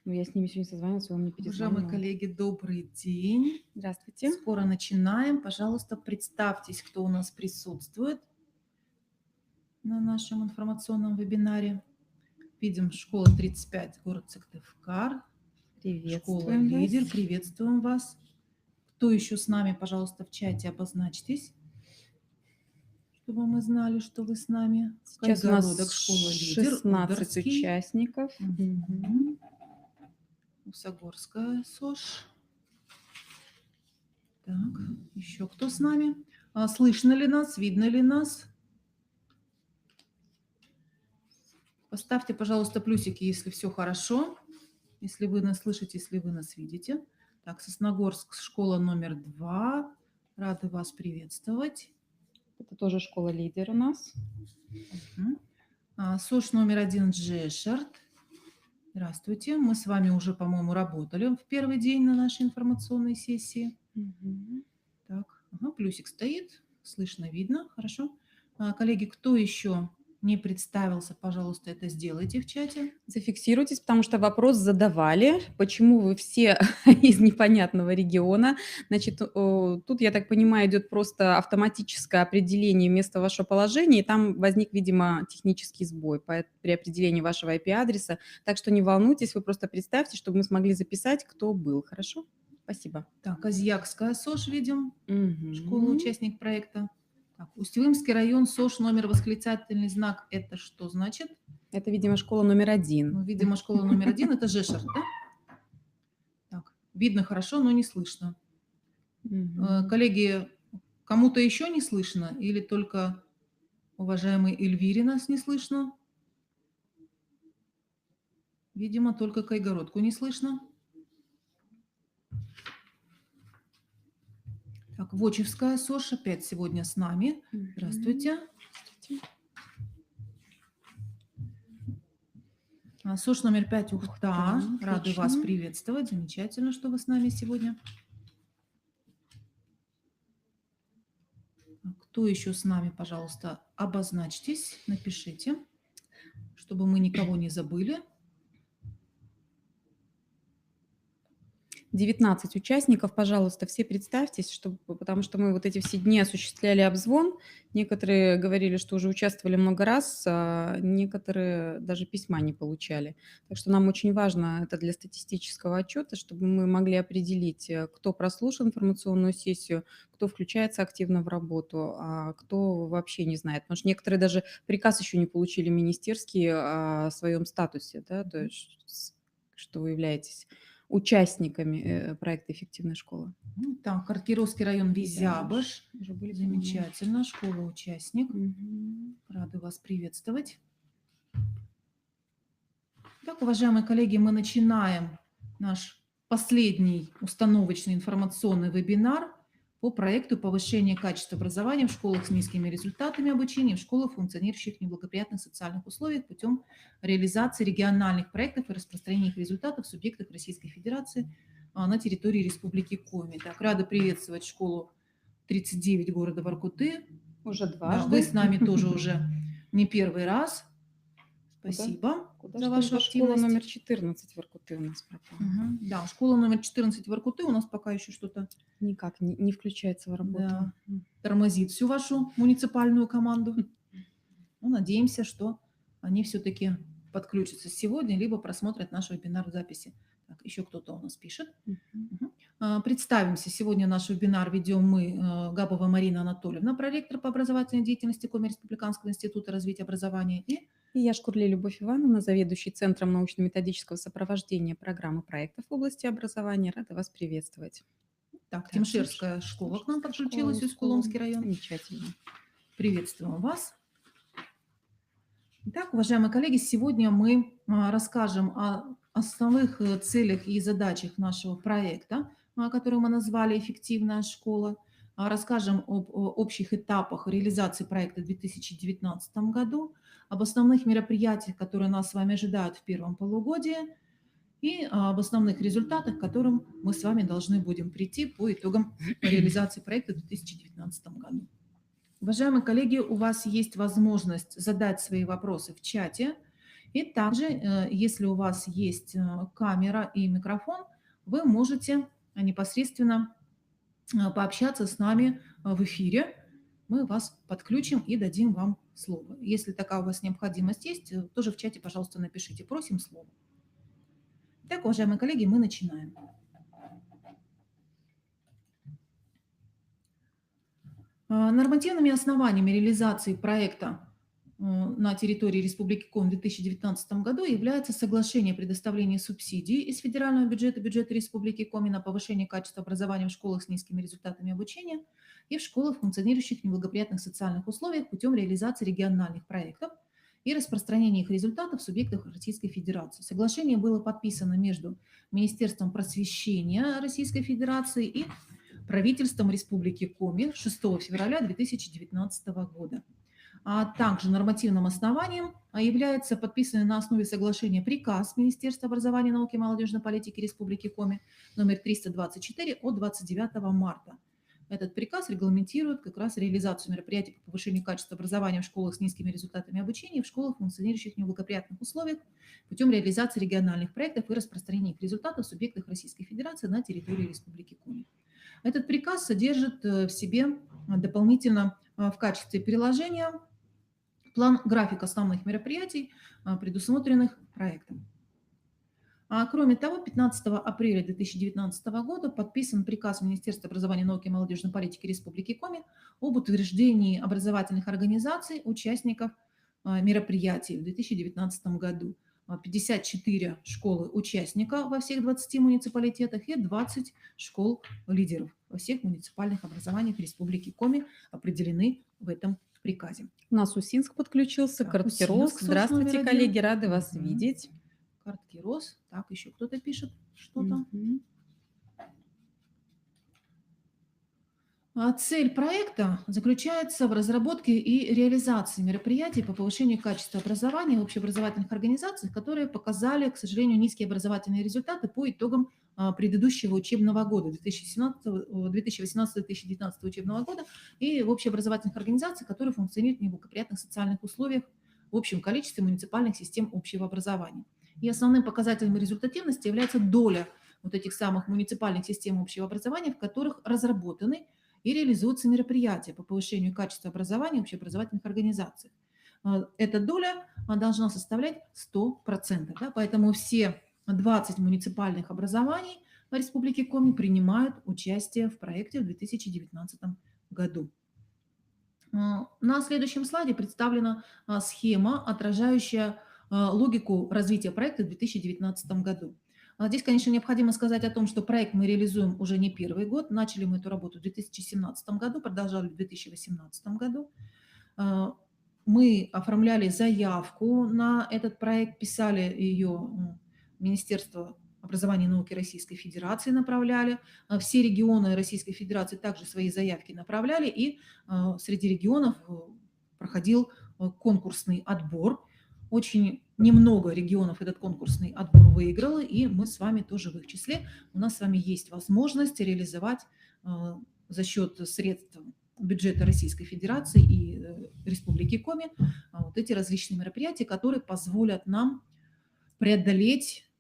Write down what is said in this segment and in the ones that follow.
Ну, я с ними сегодня созванивалась, он мне Уважаемые перезванивал. коллеги, добрый день. Здравствуйте. Скоро начинаем. Пожалуйста, представьтесь, кто у нас присутствует на нашем информационном вебинаре. Видим, школа 35, город Сыктывкар. Школа Приветствуем «Лидер». вас. Приветствуем вас. Кто еще с нами, пожалуйста, в чате обозначьтесь, чтобы мы знали, что вы с нами. Сейчас у нас Кайгородок, школа «Лидер», 16 Ударский, участников. Мгм. Усогорская СОЖ. Так, еще кто с нами? Слышно ли нас, видно ли нас? Поставьте, пожалуйста, плюсики, если все хорошо, если вы нас слышите, если вы нас видите. Так, Сосногорск, школа номер 2. Рады вас приветствовать. Это тоже школа «Лидер» у нас. СОЖ номер 1 Джешерт. Здравствуйте. Мы с вами уже, по-моему, работали в первый день на нашей информационной сессии. Мгм. Так, плюсик стоит, слышно, видно, хорошо. Коллеги, кто еще не представился, пожалуйста, это сделайте в чате. Зафиксируйтесь, потому что вопрос задавали, почему вы все из непонятного региона. Значит, тут, я так понимаю, идет просто автоматическое определение места вашего положения, и там возник, видимо, технический сбой при определении вашего IP-адреса. Так что не волнуйтесь, вы просто представьте, чтобы мы смогли записать, кто был. Хорошо? Спасибо. Так, Азиякская СОЖ видим, школа, Мгм. участник проекта. Так, Усть-Илимский район, СОЖ, номер восклицательный знак, это что значит? Это, видимо, школа номер 1. Ну, видимо, школа номер 1, это Жешерт, да? Так, видно хорошо, но не слышно. Мгм. Коллеги, кому-то еще не слышно или только уважаемой Эльвире нас не слышно? Видимо, только Кайгородку не слышно. Так, Вочевская СОЖ опять сегодня с нами. Здравствуйте. Здравствуйте. СОЖ номер 5 Ухта. Ухта, Рады вас отлично. приветствовать. Замечательно, что вы с нами сегодня. Кто еще с нами, пожалуйста, обозначьтесь, напишите, чтобы мы никого не забыли. 19 участников, пожалуйста, все представьтесь, потому что мы вот эти все дни осуществляли обзвон. Некоторые говорили, что уже участвовали много раз, а некоторые даже письма не получали. Так что нам очень важно это для статистического отчета, чтобы мы могли определить, кто прослушал информационную сессию, кто включается активно в работу, а кто вообще не знает. Потому что некоторые даже приказ еще не получили министерский о своем статусе, да, то есть что вы являетесь участниками проекта «Эффективная школа». Так, Кировский район Визябыш. Уже были, Замечательно. Школа участник. Мгм. Рады вас приветствовать. Так, уважаемые коллеги, мы начинаем наш последний установочный информационный вебинар по проекту повышения качества образования в школах с низкими результатами обучения, в школах, функционирующих в неблагоприятных социальных условиях путем реализации региональных проектов и распространения их результатов в субъектах Российской Федерации на территории Республики Коми. Так, рада приветствовать школу 39 города Воркуты. Уже Да, дважды. вы с нами тоже уже не первый раз. Спасибо Куда за ж вашу только школа активность. номер 14 Воркуты у нас пропала. Да, школа номер 14 Воркуты у нас пока еще что-то Никак не включается в работу. тормозит всю вашу муниципальную команду. Ну, надеемся, что они все-таки подключатся сегодня, либо просмотрят наш вебинар в записи. Так, еще кто-то у нас пишет. Представимся. Сегодня наш вебинар ведем мы, Габова Марина Анатольевна, проректор по образовательной деятельности Коми Республиканского института развития образования, И я, Шкурлей Любовь Ивановна, заведующий Центром научно-методического сопровождения программы проектов в области образования. Рада вас приветствовать. Так, Тимшерская школа к нам подключилась, Усть-Куломский район. Замечательно. Приветствуем вас. Итак, уважаемые коллеги, сегодня мы расскажем о основных целях и задачах нашего проекта, который мы назвали «Эффективная школа». Расскажем об общих этапах реализации проекта в 2019 году, об основных мероприятиях, которые нас с вами ожидают в первом полугодии, и об основных результатах, к которым мы с вами должны будем прийти по итогам реализации проекта в 2019 году. Уважаемые коллеги, у вас есть возможность задать свои вопросы в чате, И также, если у вас есть камера и микрофон, вы можете непосредственно пообщаться с нами в эфире. Мы вас подключим и дадим вам слово. Если такая у вас необходимость есть, тоже в чате, пожалуйста, напишите. Просим слово. Так, уважаемые коллеги, мы начинаем. Нормативными основаниями реализации проекта на территории Республики Коми в 2019 году является соглашение о предоставлении субсидий из федерального бюджета, бюджета Республики Коми на повышение качества образования в школах с низкими результатами обучения и в школах, функционирующих в неблагоприятных социальных условиях путем реализации региональных проектов и распространения их результатов в субъектах Российской Федерации. Соглашение было подписано между Министерством просвещения Российской Федерации и правительством Республики Коми 6 февраля 2019 года. А также нормативным основанием является подписанный на основе соглашения приказ Министерства образования, науки и молодежной политики Республики Коми номер 324 от 29 марта. Этот приказ регламентирует как раз реализацию мероприятий по повышению качества образования в школах с низкими результатами обучения и в школах, функционирующих в неблагоприятных условиях, путем реализации региональных проектов и распространения их результатов в субъектах Российской Федерации на территории Республики Коми. Этот приказ содержит в себе дополнительно в качестве приложения план-график основных мероприятий, предусмотренных проектом. Кроме того, 15 апреля 2019 года подписан приказ Министерства образования, науки и молодежной политики Республики Коми об утверждении образовательных организаций, участников мероприятий в 2019 году. 54 школы участника во всех 20 муниципалитетах и 20 школ лидеров во всех муниципальных образованиях Республики Коми определены в этом приказе. У нас Усинск подключился, Так, Карткирос. Усинск, Здравствуйте, номер коллеги, 1. рады вас видеть. Карткирос. Так, еще кто-то пишет что-то. Цель проекта заключается в разработке и реализации мероприятий по повышению качества образования в общеобразовательных организациях, которые показали, к сожалению, низкие образовательные результаты по итогам предыдущего учебного года, 2018-2019 учебного года, и в общеобразовательных организациях, которые функционируют в неблагоприятных социальных условиях в общем количестве муниципальных систем общего образования. И основным показателем результативности является доля вот этих самых муниципальных систем общего образования, в которых разработаны и реализуются мероприятия по повышению качества образования в общеобразовательных организациях. Эта доля должна составлять 100%. Да? Поэтому все 20 муниципальных образований в Республике Коми принимают участие в проекте в 2019 году. На следующем слайде представлена схема, отражающая логику развития проекта в 2019 году. Здесь, конечно, необходимо сказать о том, что проект мы реализуем уже не первый год. Начали мы эту работу в 2017 году, продолжали в 2018 году. Мы оформляли заявку на этот проект, писали ее Министерство образования и науки Российской Федерации, направляли. Все регионы Российской Федерации также свои заявки направляли, и среди регионов проходил конкурсный отбор. Очень немного регионов этот конкурсный отбор выиграло, и мы с вами тоже в их числе. У нас с вами есть возможность реализовать за счет средств бюджета Российской Федерации и Республики Коми вот эти различные мероприятия, которые позволят нам преодолеть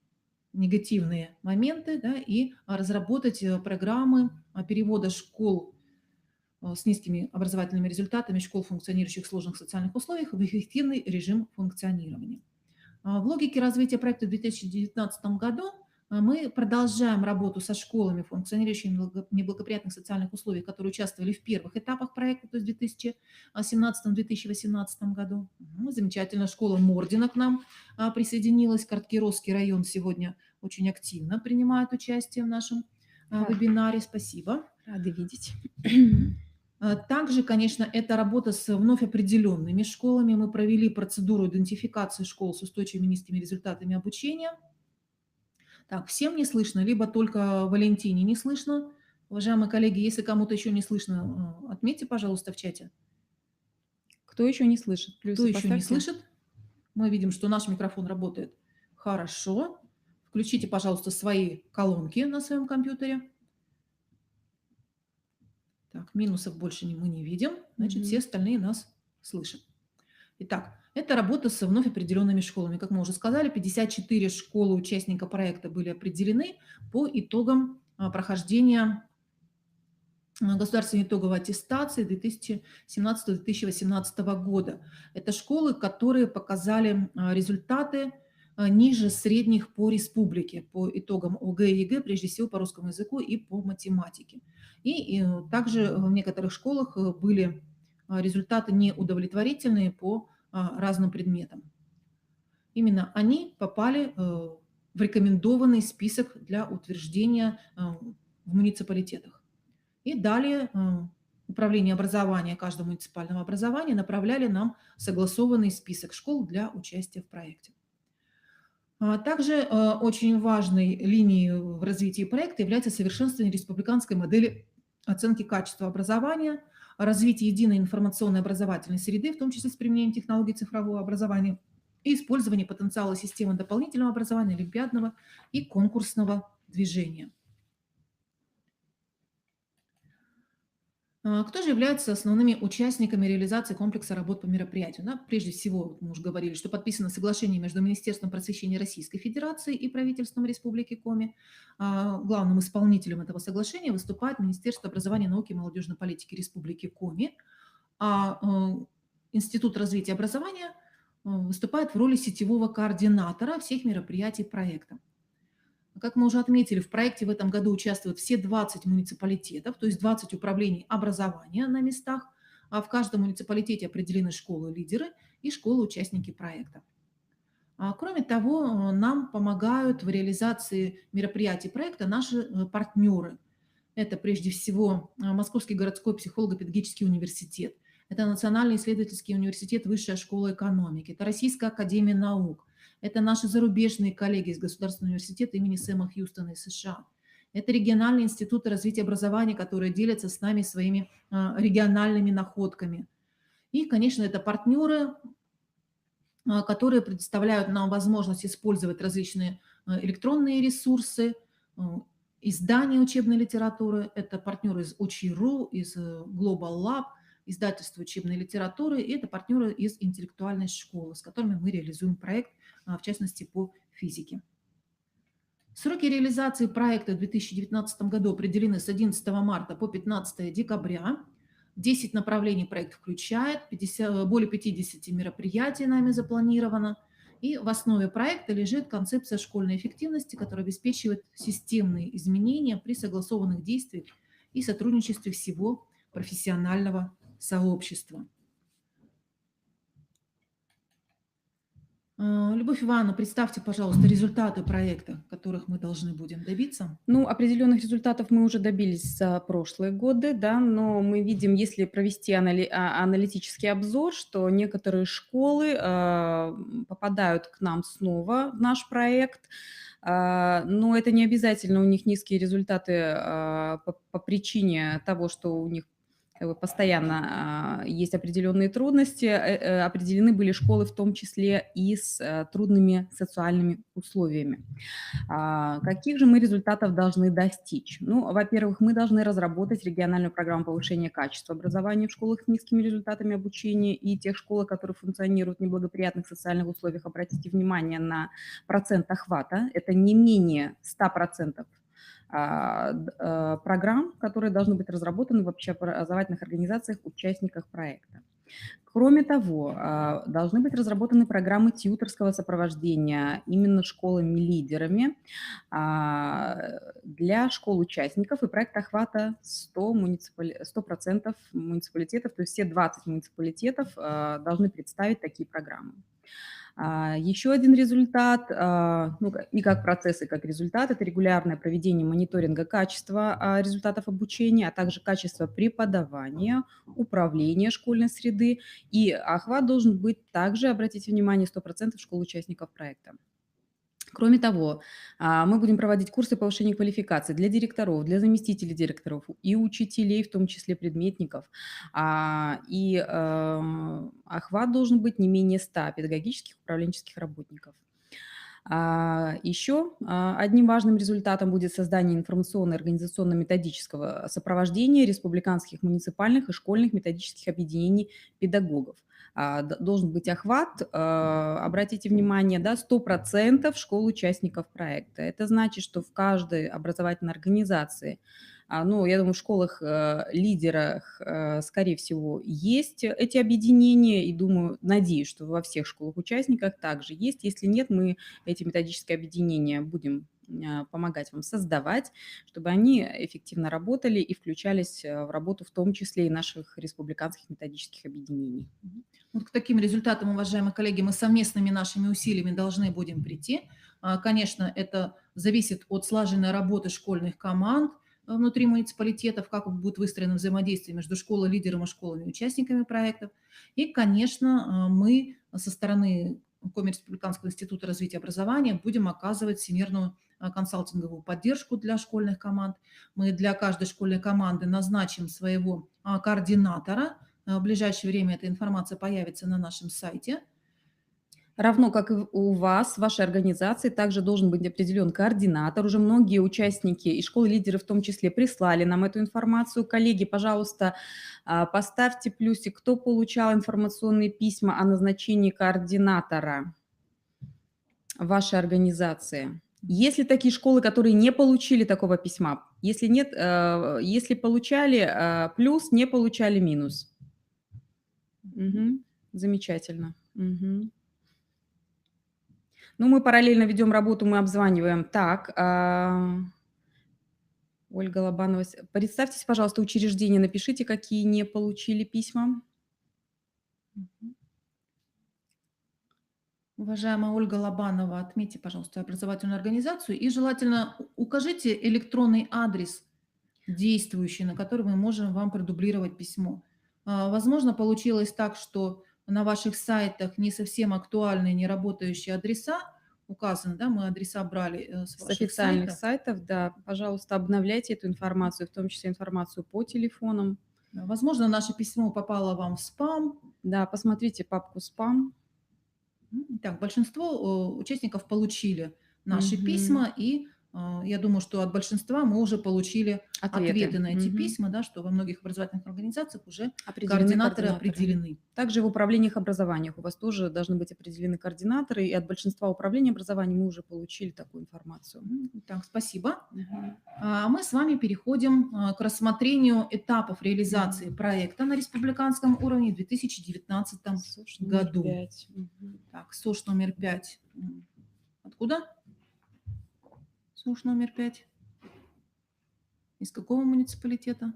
негативные моменты, да, и разработать программы перевода школ с низкими образовательными результатами, школ, функционирующих в сложных социальных условиях, в эффективный режим функционирования. В логике развития проекта в 2019 году мы продолжаем работу со школами, функционирующими в неблагоприятных социальных условиях, которые участвовали в первых этапах проекта, то есть в 2017-2018 году. Замечательно, школа Мордина к нам присоединилась. Карткиросский район сегодня очень активно принимает участие в нашем вебинаре. Спасибо. Рады видеть. Также, конечно, это работа с вновь определенными школами. Мы провели процедуру идентификации школ с устойчивыми низкими результатами обучения. Так, всем не слышно, либо только Валентине не слышно. Уважаемые коллеги, если кому-то еще не слышно, отметьте, пожалуйста, в чате. Кто еще не слышит? Плюсы Кто еще не поставьте. слышит? Мы видим, что наш микрофон работает хорошо. Включите, пожалуйста, свои колонки на своем компьютере. Так, минусов больше мы не видим, значит, все остальные нас слышат. Итак, Это работа с вновь определенными школами. Как мы уже сказали, 54 школы участника проекта были определены по итогам прохождения государственной итоговой аттестации 2017-2018 года. Это школы, которые показали результаты ниже средних по республике, по итогам ОГЭ и ЕГЭ, прежде всего по русскому языку и по математике. И также в некоторых школах были результаты неудовлетворительные по разным предметам. Именно они попали в рекомендованный список для утверждения в муниципалитетах. И далее управление образования каждого муниципального образования направляли нам согласованный список школ для участия в проекте. Также очень важной линией в развитии проекта является совершенствование республиканской модели оценки качества образования, развитие единой информационной образовательной среды, в том числе с применением технологий цифрового образования, и использование потенциала системы дополнительного образования, олимпиадного и конкурсного движения. Кто же является основными участниками реализации комплекса работ по мероприятию? Прежде всего, вот мы уже говорили, что подписано соглашение между Министерством просвещения Российской Федерации и правительством Республики Коми. Главным исполнителем этого соглашения выступает Министерство образования, науки и молодежной политики Республики Коми, а Институт развития образования выступает в роли сетевого координатора всех мероприятий проекта. Как мы уже отметили, в проекте в этом году участвуют все 20 муниципалитетов, то есть 20 управлений образования на местах, а в каждом муниципалитете определены школы-лидеры и школы-участники проекта. Кроме того, нам помогают в реализации мероприятий проекта наши партнеры. Это прежде всего Московский городской психолого-педагогический университет, это Национальный исследовательский университет Высшая школа экономики, это Российская академия наук, это наши зарубежные коллеги из Государственного университета имени Сэма Хьюстона из США. Это региональные институты развития образования, которые делятся с нами своими региональными находками. И, конечно, это партнеры, которые предоставляют нам возможность использовать различные электронные ресурсы, издания учебной литературы. Это партнеры из Учи.ру, из Global Lab, издательство учебной литературы, и это партнеры из интеллектуальной школы, с которыми мы реализуем проект, в частности, по физике. Сроки реализации проекта в 2019 году определены с 11 марта по 15 декабря. 10 направлений проект включает, более 50 мероприятий нами запланировано. И в основе проекта лежит концепция школьной эффективности, которая обеспечивает системные изменения при согласованных действиях и сотрудничестве всего профессионального сообщества. Любовь Ивановна, представьте, пожалуйста, результаты проекта, которых мы должны будем добиться. Ну, определенных результатов мы уже добились за прошлые годы, да, но мы видим, если провести аналитический обзор, что некоторые школы попадают к нам снова в наш проект, но это не обязательно у них низкие результаты по причине того, что у них как бы постоянно есть определенные трудности. Определены были школы в том числе и с трудными социальными условиями. Каких же мы результатов должны достичь? Ну, во-первых, мы должны разработать региональную программу повышения качества образования в школах с низкими результатами обучения и тех школах, которые функционируют в неблагоприятных социальных условиях. Обратите внимание на процент охвата. Это не менее 100% программ, которые должны быть разработаны в общеобразовательных организациях, участниках проекта. Кроме того, должны быть разработаны программы тьюторского сопровождения именно школами-лидерами для школ-участников, и проект охвата 100% муниципалитетов, то есть все 20 муниципалитетов должны представить такие программы. Еще один результат, ну, и как процесс, и как результат, это регулярное проведение мониторинга качества результатов обучения, а также качества преподавания, управления школьной среды. И охват должен быть также, обратите внимание, 100% школ-участников проекта. Кроме того, мы будем проводить курсы повышения квалификации для директоров, для заместителей директоров и учителей, в том числе предметников. И охват должен быть не менее 100 педагогических управленческих работников. Еще одним важным результатом будет создание информационно-организационно-методического сопровождения республиканских, муниципальных и школьных методических объединений педагогов. должен быть охват, обратите внимание, да, 100% школ участников проекта. Это значит, что в каждой образовательной организации, ну, я думаю, в школах, лидерах, скорее всего, есть эти объединения, и думаю, надеюсь, что во всех школах-участниках также есть. Если нет, мы эти методические объединения будем помогать вам создавать, чтобы они эффективно работали и включались в работу, в том числе и наших республиканских методических объединений. Вот к таким результатам, уважаемые коллеги, мы совместными нашими усилиями должны будем прийти. Конечно, это зависит от слаженной работы школьных команд внутри муниципалитетов, как будет выстроено взаимодействие между школой, лидером и школами, участниками проектов. И, конечно, мы со стороны Коми Республиканского института развития образования будем оказывать всемирную консалтинговую поддержку для школьных команд. Мы для каждой школьной команды назначим своего координатора. В ближайшее время эта информация появится на нашем сайте. Равно как и у вас, в вашей организации, также должен быть определен координатор. Уже многие участники и школы-лидеры в том числе прислали нам эту информацию. Коллеги, пожалуйста, поставьте плюсик, кто получал информационные письма о назначении координатора в вашей организации. Есть ли такие школы, которые не получили такого письма? Если нет, если получали плюс, не получали минус. Замечательно. Ну, мы параллельно ведем работу, мы обзваниваем. Так, Ольга Лобанова, представьтесь, пожалуйста, учреждения, напишите, какие не получили письма. Уважаемая Ольга Лобанова, отметьте, пожалуйста, образовательную организацию и желательно укажите электронный адрес действующий, на который мы можем вам продублировать письмо. Возможно, получилось так, что на ваших сайтах не совсем актуальные, не работающие адреса указаны, да, мы адреса брали с С ваших официальных сайтов. сайтов, да, пожалуйста, обновляйте эту информацию, в том числе информацию по телефонам. Возможно, наше письмо попало вам в спам. Да, посмотрите папку «Спам». Так, большинство участников получили наши письма, и я думаю, что от большинства мы уже получили ответы на эти письма, да, что во многих образовательных организациях уже координаторы определены. Также в управлениях образования у вас тоже должны быть определены координаторы, и от большинства управлений образования мы уже получили такую информацию. Так, спасибо. Мы с вами переходим к рассмотрению этапов реализации проекта на республиканском уровне в 2019 году. Так, СОШ номер 5. Откуда? СОШ номер 5. Из какого муниципалитета?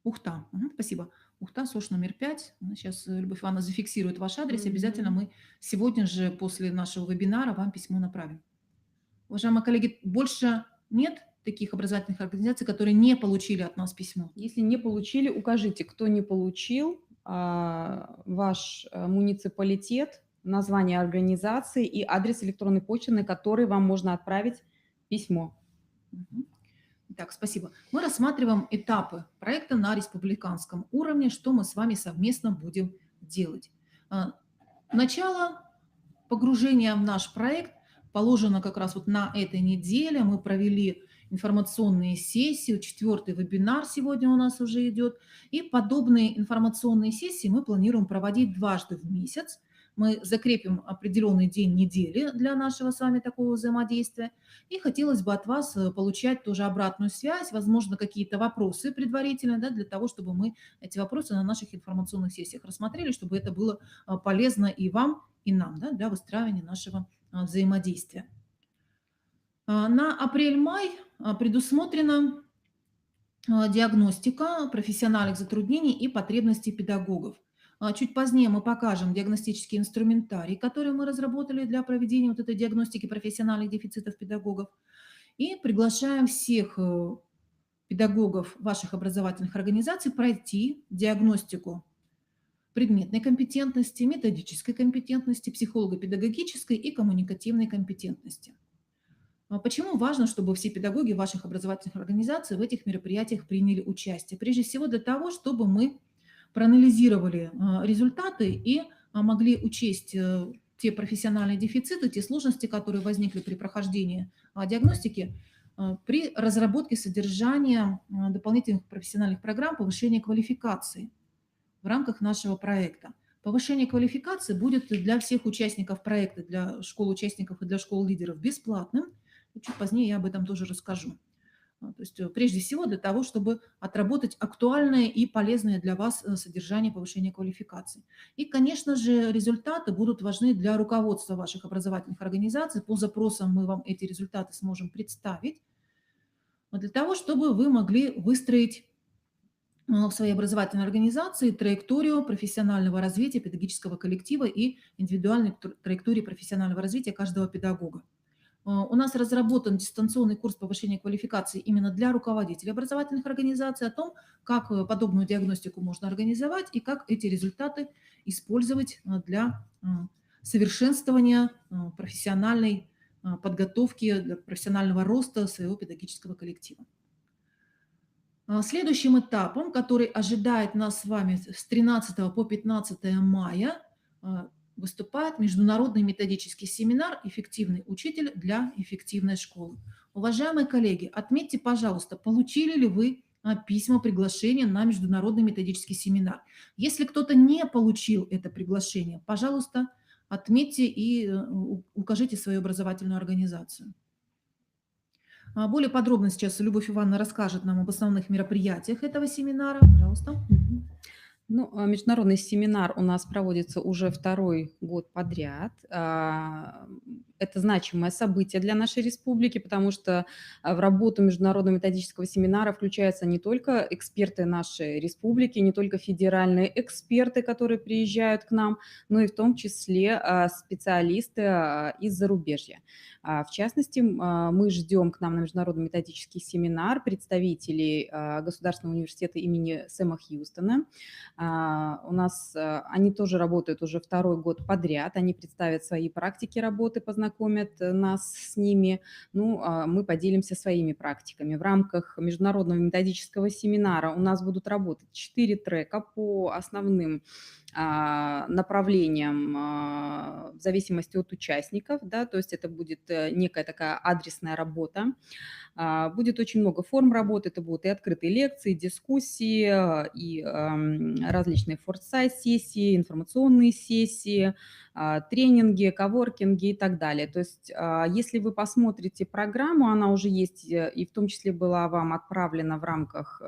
Ухта. Спасибо. Ухта, СОШ номер 5. Сейчас Любовь Ивановна зафиксирует ваш адрес. Обязательно мы сегодня же после нашего вебинара вам письмо направим. Уважаемые коллеги, больше нет таких образовательных организаций, которые не получили от нас письмо? Если не получили, укажите, кто не получил, ваш муниципалитет, название организации и адрес электронной почты, на который вам можно отправить письмо. Так, спасибо. Мы рассматриваем этапы проекта на республиканском уровне, что мы с вами совместно будем делать. Начало погружения в наш проект положено как раз вот на этой неделе. Мы провели информационные сессии, 4-й вебинар сегодня у нас уже идет. И подобные информационные сессии мы планируем проводить дважды в месяц. Мы закрепим определенный день недели для нашего с вами такого взаимодействия. И хотелось бы от вас получать тоже обратную связь, возможно, какие-то вопросы предварительно, да, для того, чтобы мы эти вопросы на наших информационных сессиях рассмотрели, чтобы это было полезно и вам, и нам, да, для выстраивания нашего взаимодействия. На апрель-май предусмотрена диагностика профессиональных затруднений и потребностей педагогов. Чуть позднее мы покажем диагностический инструментарий, который мы разработали для проведения вот этой диагностики профессиональных дефицитов педагогов. И приглашаем всех педагогов ваших образовательных организаций пройти диагностику предметной компетентности, методической компетентности, психолого-педагогической и коммуникативной компетентности. Почему важно, чтобы все педагоги ваших образовательных организаций в этих мероприятиях приняли участие? Прежде всего для того, чтобы мы проанализировали результаты и могли учесть те профессиональные дефициты, те сложности, которые возникли при прохождении диагностики, при разработке содержания дополнительных профессиональных программ повышения квалификации в рамках нашего проекта. Повышение квалификации будет для всех участников проекта, для школ-участников и для школ-лидеров бесплатным. И чуть позднее я об этом тоже расскажу. То есть прежде всего для того, чтобы отработать актуальное и полезное для вас содержание повышения квалификации. И, конечно же, результаты будут важны для руководства ваших образовательных организаций. По запросам мы вам эти результаты сможем представить, для того, чтобы вы могли выстроить в своей образовательной организации траекторию профессионального развития педагогического коллектива и индивидуальной траектории профессионального развития каждого педагога. У нас разработан дистанционный курс повышения квалификации именно для руководителей образовательных организаций о том, как подобную диагностику можно организовать и как эти результаты использовать для совершенствования профессиональной подготовки, для профессионального роста своего педагогического коллектива. Следующим этапом, который ожидает нас с вами с 13 по 15 мая, выступает международный методический семинар «Эффективный учитель для эффективной школы». Уважаемые коллеги, отметьте, пожалуйста, получили ли вы письма приглашения на международный методический семинар. Если кто-то не получил это приглашение, пожалуйста, отметьте и укажите свою образовательную организацию. Более подробно сейчас Любовь Ивановна расскажет нам об основных мероприятиях этого семинара. Пожалуйста. Мгм. Ну, международный семинар у нас проводится уже второй год подряд. Это значимое событие для нашей республики, потому что в работу международного методического семинара включаются не только эксперты нашей республики, не только федеральные эксперты, которые приезжают к нам, но и в том числе специалисты из зарубежья. В частности, мы ждем к нам на международный методический семинар представителей Государственного университета имени Сэма Хьюстона. У нас они тоже работают уже второй год подряд, они представят свои практики работы, познакомят нас с ними, мы поделимся своими практиками. В рамках международного методического семинара у нас будут работать 4 трека по основным направлениям в зависимости от участников, да, то есть это будет некая такая адресная работа. Будет очень много форм работы, это будут и открытые лекции, дискуссии, и различные форсайт-сессии, информационные сессии, тренинги, коворкинги и так далее. То есть если вы посмотрите программу, она уже есть и в том числе была вам отправлена в рамках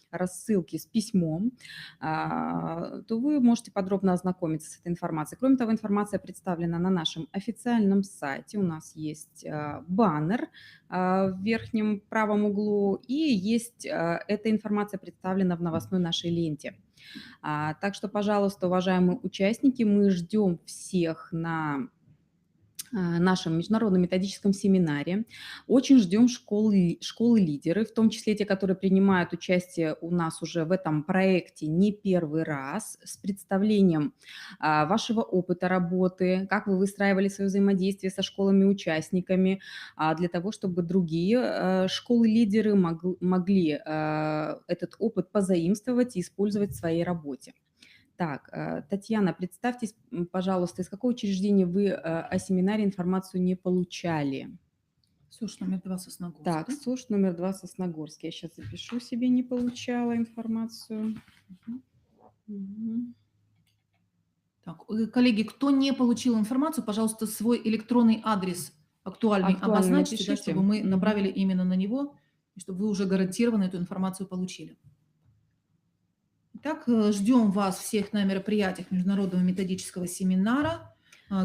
рассылки с письмом, то вы можете подробно ознакомиться с этой информацией. Кроме того, информация представлена на нашем официальном сайте. У нас есть баннер в верхнем правом углу, и есть эта информация представлена в новостной нашей ленте. Так что, пожалуйста, уважаемые участники, мы ждем всех на нашем международном методическом семинаре. Очень ждем школы-лидеры, в том числе те, которые принимают участие у нас уже в этом проекте не первый раз, с представлением вашего опыта работы, как вы выстраивали свое взаимодействие со школами-участниками, для того, чтобы другие школы-лидеры могли этот опыт позаимствовать и использовать в своей работе. Так, Татьяна, представьтесь, пожалуйста, из какого учреждения вы о семинаре информацию не получали? СОЖ номер 2 Сосногорск. Так, Да? СОЖ номер 2 Сосногорск. Я сейчас запишу себе, не получала информацию. Мгм. Так, коллеги, кто не получил информацию, пожалуйста, свой электронный адрес актуальный Актуально обозначьте, да, напишите. чтобы мы Мгм. направили именно на него, и чтобы вы уже гарантированно эту информацию получили. Итак, ждем вас всех на мероприятиях международного методического семинара.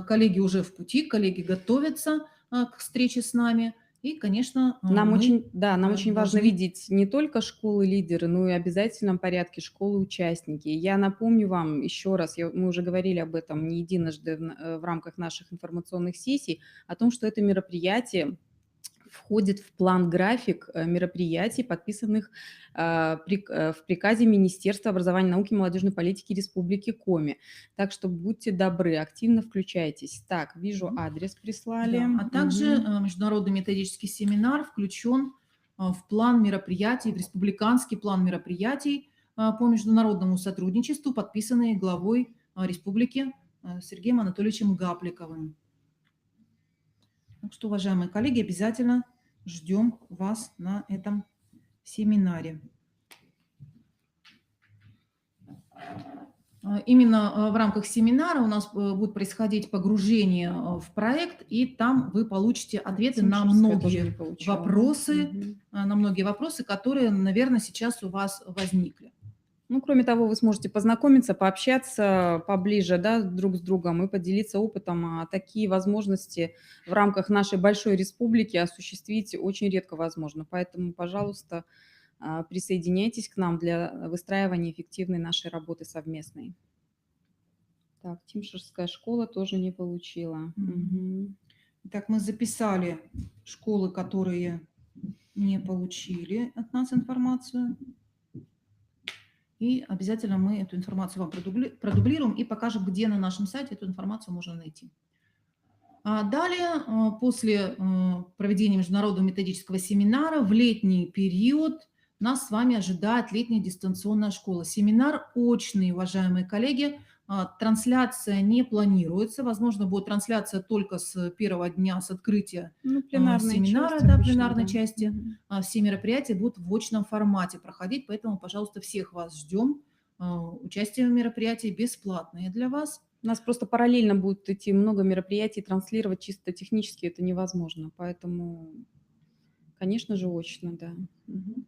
Коллеги уже в пути, коллеги готовятся к встрече с нами. И, конечно, Нам мы очень важно должны... видеть не только школы-лидеры, но и в обязательном порядке школы-участники. Я напомню вам еще раз, мы уже говорили об этом не единожды в рамках наших информационных сессий, о том, что это мероприятие входит в план-график мероприятий, подписанных в приказе Министерства образования, науки и молодежной политики Республики Коми. Так что будьте добры, активно включайтесь. Так, вижу, адрес прислали. Да, а также Мгм. международный методический семинар включен в план мероприятий, в республиканский план мероприятий по международному сотрудничеству, подписанный главой республики Сергеем Анатольевичем Гапликовым. Так что, уважаемые коллеги, обязательно ждем вас на этом семинаре. Именно в рамках семинара у нас будет происходить погружение в проект, и там вы получите ответы на Тимшевская тоже не многие получала, да? вопросы, Мгм. которые, наверное, сейчас у вас возникли. Ну, кроме того, вы сможете познакомиться, пообщаться поближе, да, друг с другом и поделиться опытом. А такие возможности в рамках нашей большой республики осуществить очень редко возможно. Поэтому, пожалуйста, присоединяйтесь к нам для выстраивания эффективной нашей работы совместной. Так, Тимшерская школа тоже не получила. Мгм. Так, мы записали школы, которые не получили от нас информацию. И обязательно мы эту информацию вам продублируем и покажем, где на нашем сайте эту информацию можно найти. Далее, после проведения международного методического семинара в летний период нас с вами ожидает летняя дистанционная школа. Семинар очный, уважаемые коллеги. Трансляция не планируется. Возможно, будет трансляция только с первого дня, с открытия Ну, пленарная семинара, часть да, обычно, пленарной да. части. Мгм. Все мероприятия будут в очном формате проходить, поэтому, пожалуйста, всех вас ждем. Участие в мероприятии бесплатное для вас. У нас просто параллельно будет идти много мероприятий, транслировать чисто технически это невозможно. Поэтому, конечно же, очно, да. Мгм.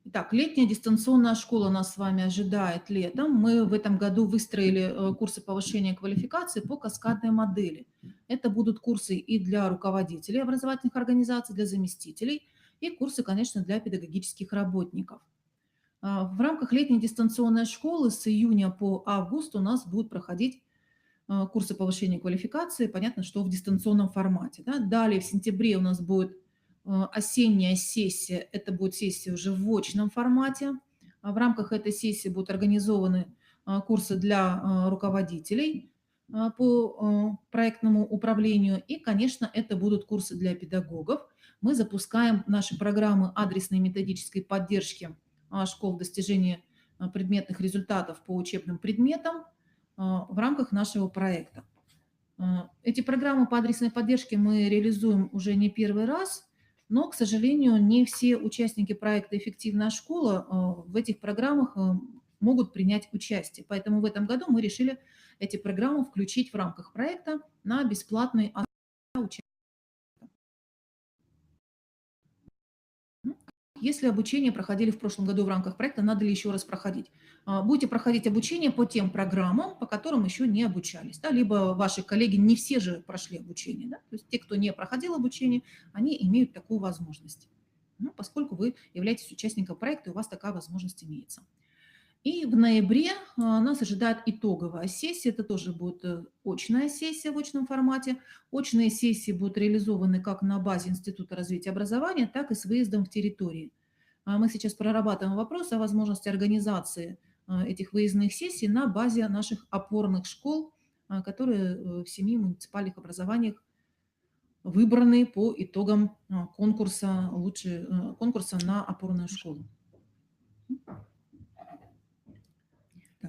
Итак, летняя дистанционная школа нас с вами ожидает летом. Мы в этом году выстроили курсы повышения квалификации по каскадной модели. Это будут курсы и для руководителей образовательных организаций, для заместителей, и курсы, конечно, для педагогических работников. В рамках летней дистанционной школы с июня по август у нас будут проходить курсы повышения квалификации, понятно, что в дистанционном формате. Да. Далее в сентябре у нас будет осенняя сессия, это будет сессия уже в очном формате. В рамках этой сессии будут организованы курсы для руководителей по проектному управлению. И, конечно, это будут курсы для педагогов. Мы запускаем наши программы адресной методической поддержки школ в достижении предметных результатов по учебным предметам в рамках нашего проекта. Эти программы по адресной поддержке мы реализуем уже не первый раз, но, к сожалению, не все участники проекта «Эффективная школа» в этих программах могут принять участие. Поэтому в этом году мы решили эти программы включить в рамках проекта на бесплатный участие. Если обучение проходили в прошлом году в рамках проекта, надо ли еще раз проходить? Будете проходить обучение по тем программам, по которым еще не обучались. Да? Либо ваши коллеги, не все же прошли обучение. Да? То есть те, кто не проходил обучение, они имеют такую возможность. Ну, поскольку вы являетесь участником проекта, у вас такая возможность имеется. И в ноябре нас ожидает итоговая сессия. Это тоже будет очная сессия в очном формате. Очные сессии будут реализованы как на базе Института развития образования, так и с выездом в территории. Мы сейчас прорабатываем вопрос о возможности организации этих выездных сессий на базе наших опорных школ, которые в 7 муниципальных образованиях выбраны по итогам конкурса на опорную школу. Так.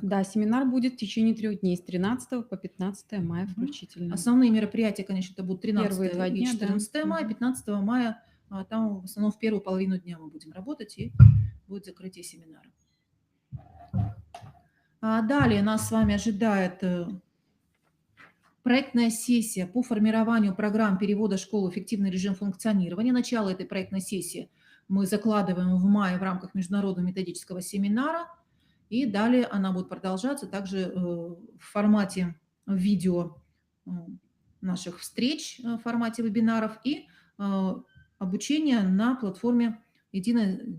Да, семинар будет в течение 3 дней, с 13 по 15 мая включительно. Основные мероприятия, конечно, это будут 13 Первые 2 и дня, да. 14 мая. 15 мая там в основном в первую половину дня мы будем работать, и будет закрытие семинара. Далее нас с вами ожидает проектная сессия по формированию программ перевода школ в эффективный режим функционирования. Начало этой проектной сессии мы закладываем в мае в рамках международного методического семинара. И далее она будет продолжаться также в формате видео наших встреч, в формате вебинаров и обучение на платформе «Единая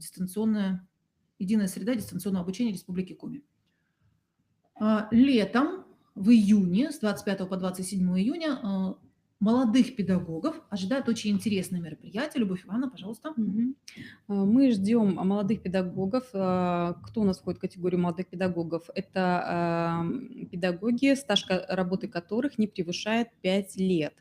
среда дистанционного обучения Республики Коми». Летом, в июне, с 25 по 27 июня, молодых педагогов ожидает очень интересное мероприятие. Любовь Ивановна, пожалуйста. Мы ждем молодых педагогов. Кто у нас входит в категорию молодых педагогов? Это педагоги, стаж работы которых не превышает 5 лет.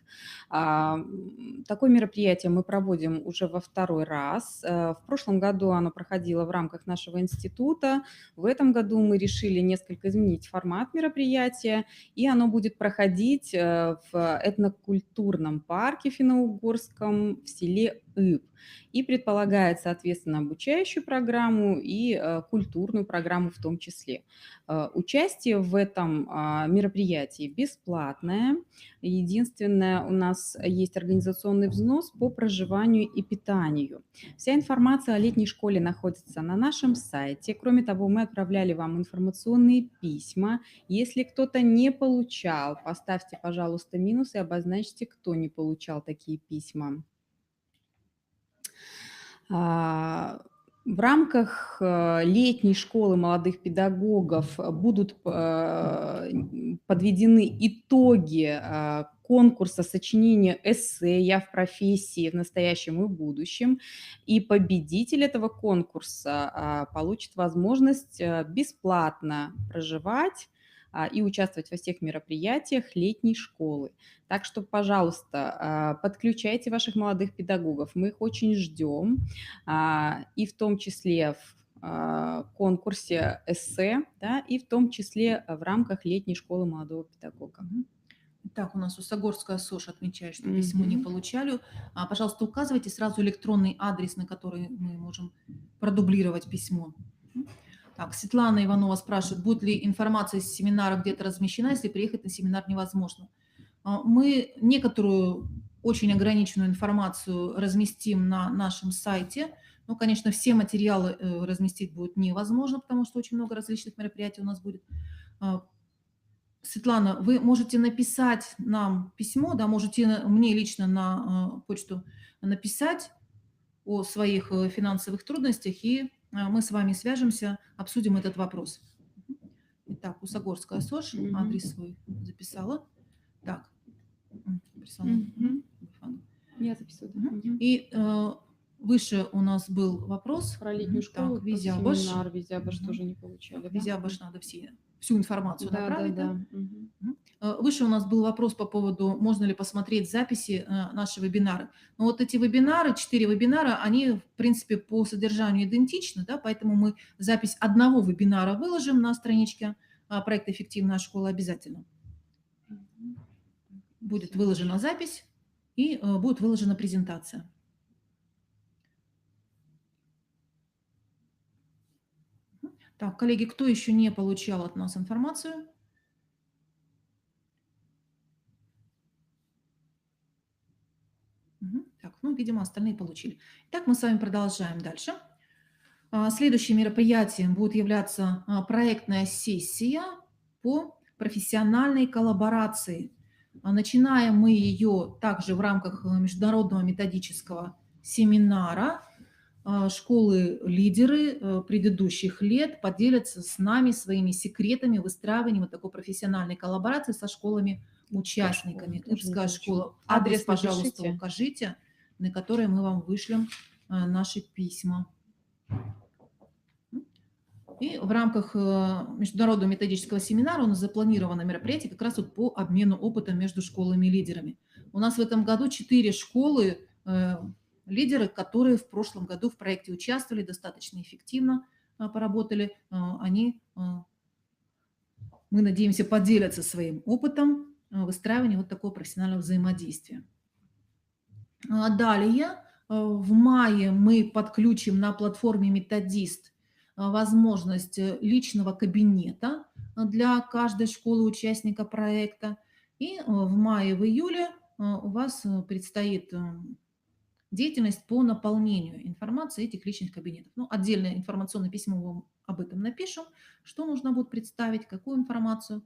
Такое мероприятие мы проводим уже во второй раз. В прошлом году оно проходило в рамках нашего института. В этом году мы решили несколько изменить формат мероприятия, и оно будет проходить в этнокультурном парке финно-угорском в селе ИП. И предполагает, соответственно, обучающую программу и культурную программу в том числе. Участие в этом мероприятии бесплатное. Единственное, у нас есть организационный взнос по проживанию и питанию. Вся информация о летней школе находится на нашем сайте. Кроме того, мы отправляли вам информационные письма. Если кто-то не получал, поставьте, пожалуйста, минус и обозначьте, кто не получал такие письма. А, В рамках летней школы молодых педагогов будут подведены итоги конкурса сочинения эссе «Я в профессии в настоящем и будущем». И победитель этого конкурса получит возможность бесплатно проживать и участвовать во всех мероприятиях летней школы. Так что, пожалуйста, подключайте ваших молодых педагогов, мы их очень ждем, и в том числе в конкурсе эссе, да, и в том числе в рамках летней школы молодого педагога. Так, у нас Усогорская СОЖ отмечает, что письмо не получали. Пожалуйста, указывайте сразу электронный адрес, на который мы можем продублировать письмо. Так, Светлана Иванова спрашивает, будет ли информация из семинара где-то размещена, если приехать на семинар невозможно. Мы некоторую очень ограниченную информацию разместим на нашем сайте. Ну, конечно, все материалы разместить будет невозможно, потому что очень много различных мероприятий у нас будет. Светлана, вы можете написать нам письмо, да, можете мне лично на почту написать о своих финансовых трудностях, и мы с вами свяжемся, обсудим этот вопрос. Итак, Усогорская СОЖ, адрес свой записала. Так, прислала. Я записываю. И выше у нас был вопрос про летнюю школу, так, Визябаш. семинар, Визябаш тоже не получали. Визябаш надо всю информацию направить. Да. Выше у нас был вопрос по поводу, можно ли посмотреть записи наши вебинары. Но вот эти вебинары, 4 вебинара, они, в принципе, по содержанию идентичны, да, поэтому мы запись одного вебинара выложим на страничке проекта «Эффективная школа» обязательно. Будет выложена запись и будет выложена презентация. Так, коллеги, кто еще не получал от нас информацию? Так, ну, видимо, остальные получили. Итак, мы с вами продолжаем дальше. Следующим мероприятием будет являться проектная сессия по профессиональной коллаборации. Начинаем мы ее также в рамках международного методического семинара. Школы-лидеры предыдущих лет поделятся с нами своими секретами выстраивания вот такой профессиональной коллаборации со школами-участниками. Ипская школа. Адрес, пожалуйста, укажите, на который мы вам вышлем наши письма. И в рамках международного методического семинара у нас запланировано мероприятие как раз вот по обмену опытом между школами-лидерами. У нас в этом году 4 школы лидеры, которые в прошлом году в проекте участвовали, достаточно эффективно поработали, мы надеемся, поделятся своим опытом выстраивания вот такого профессионального взаимодействия. Далее, в мае мы подключим на платформе «Методист» возможность личного кабинета для каждой школы участника проекта. И в мае, в июле у вас предстоит деятельность по наполнению информации этих личных кабинетов. Ну, отдельное информационное письмо вам об этом напишем, что нужно будет представить, какую информацию.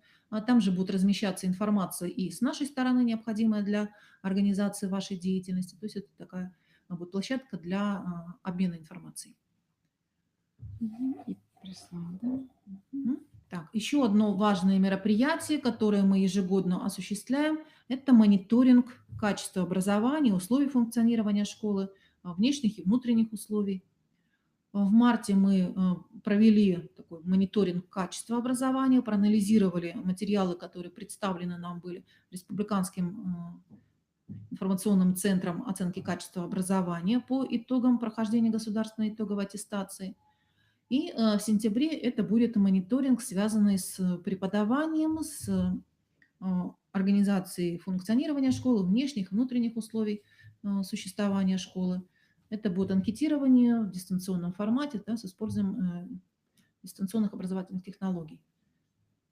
Там же будет размещаться информация и с нашей стороны, необходимая для организации вашей деятельности. То есть это такая будет площадка для обмена информацией. Так, еще одно важное мероприятие, которое мы ежегодно осуществляем, это мониторинг качества образования, условий функционирования школы, внешних и внутренних условий. В марте мы провели такой мониторинг качества образования, проанализировали материалы, которые представлены нам были Республиканским информационным центром оценки качества образования по итогам прохождения государственной итоговой аттестации. И в сентябре это будет мониторинг, связанный с преподаванием, с организацией функционирования школы, внешних и внутренних условий существования школы. Это будет анкетирование в дистанционном формате, да, с использованием дистанционных образовательных технологий.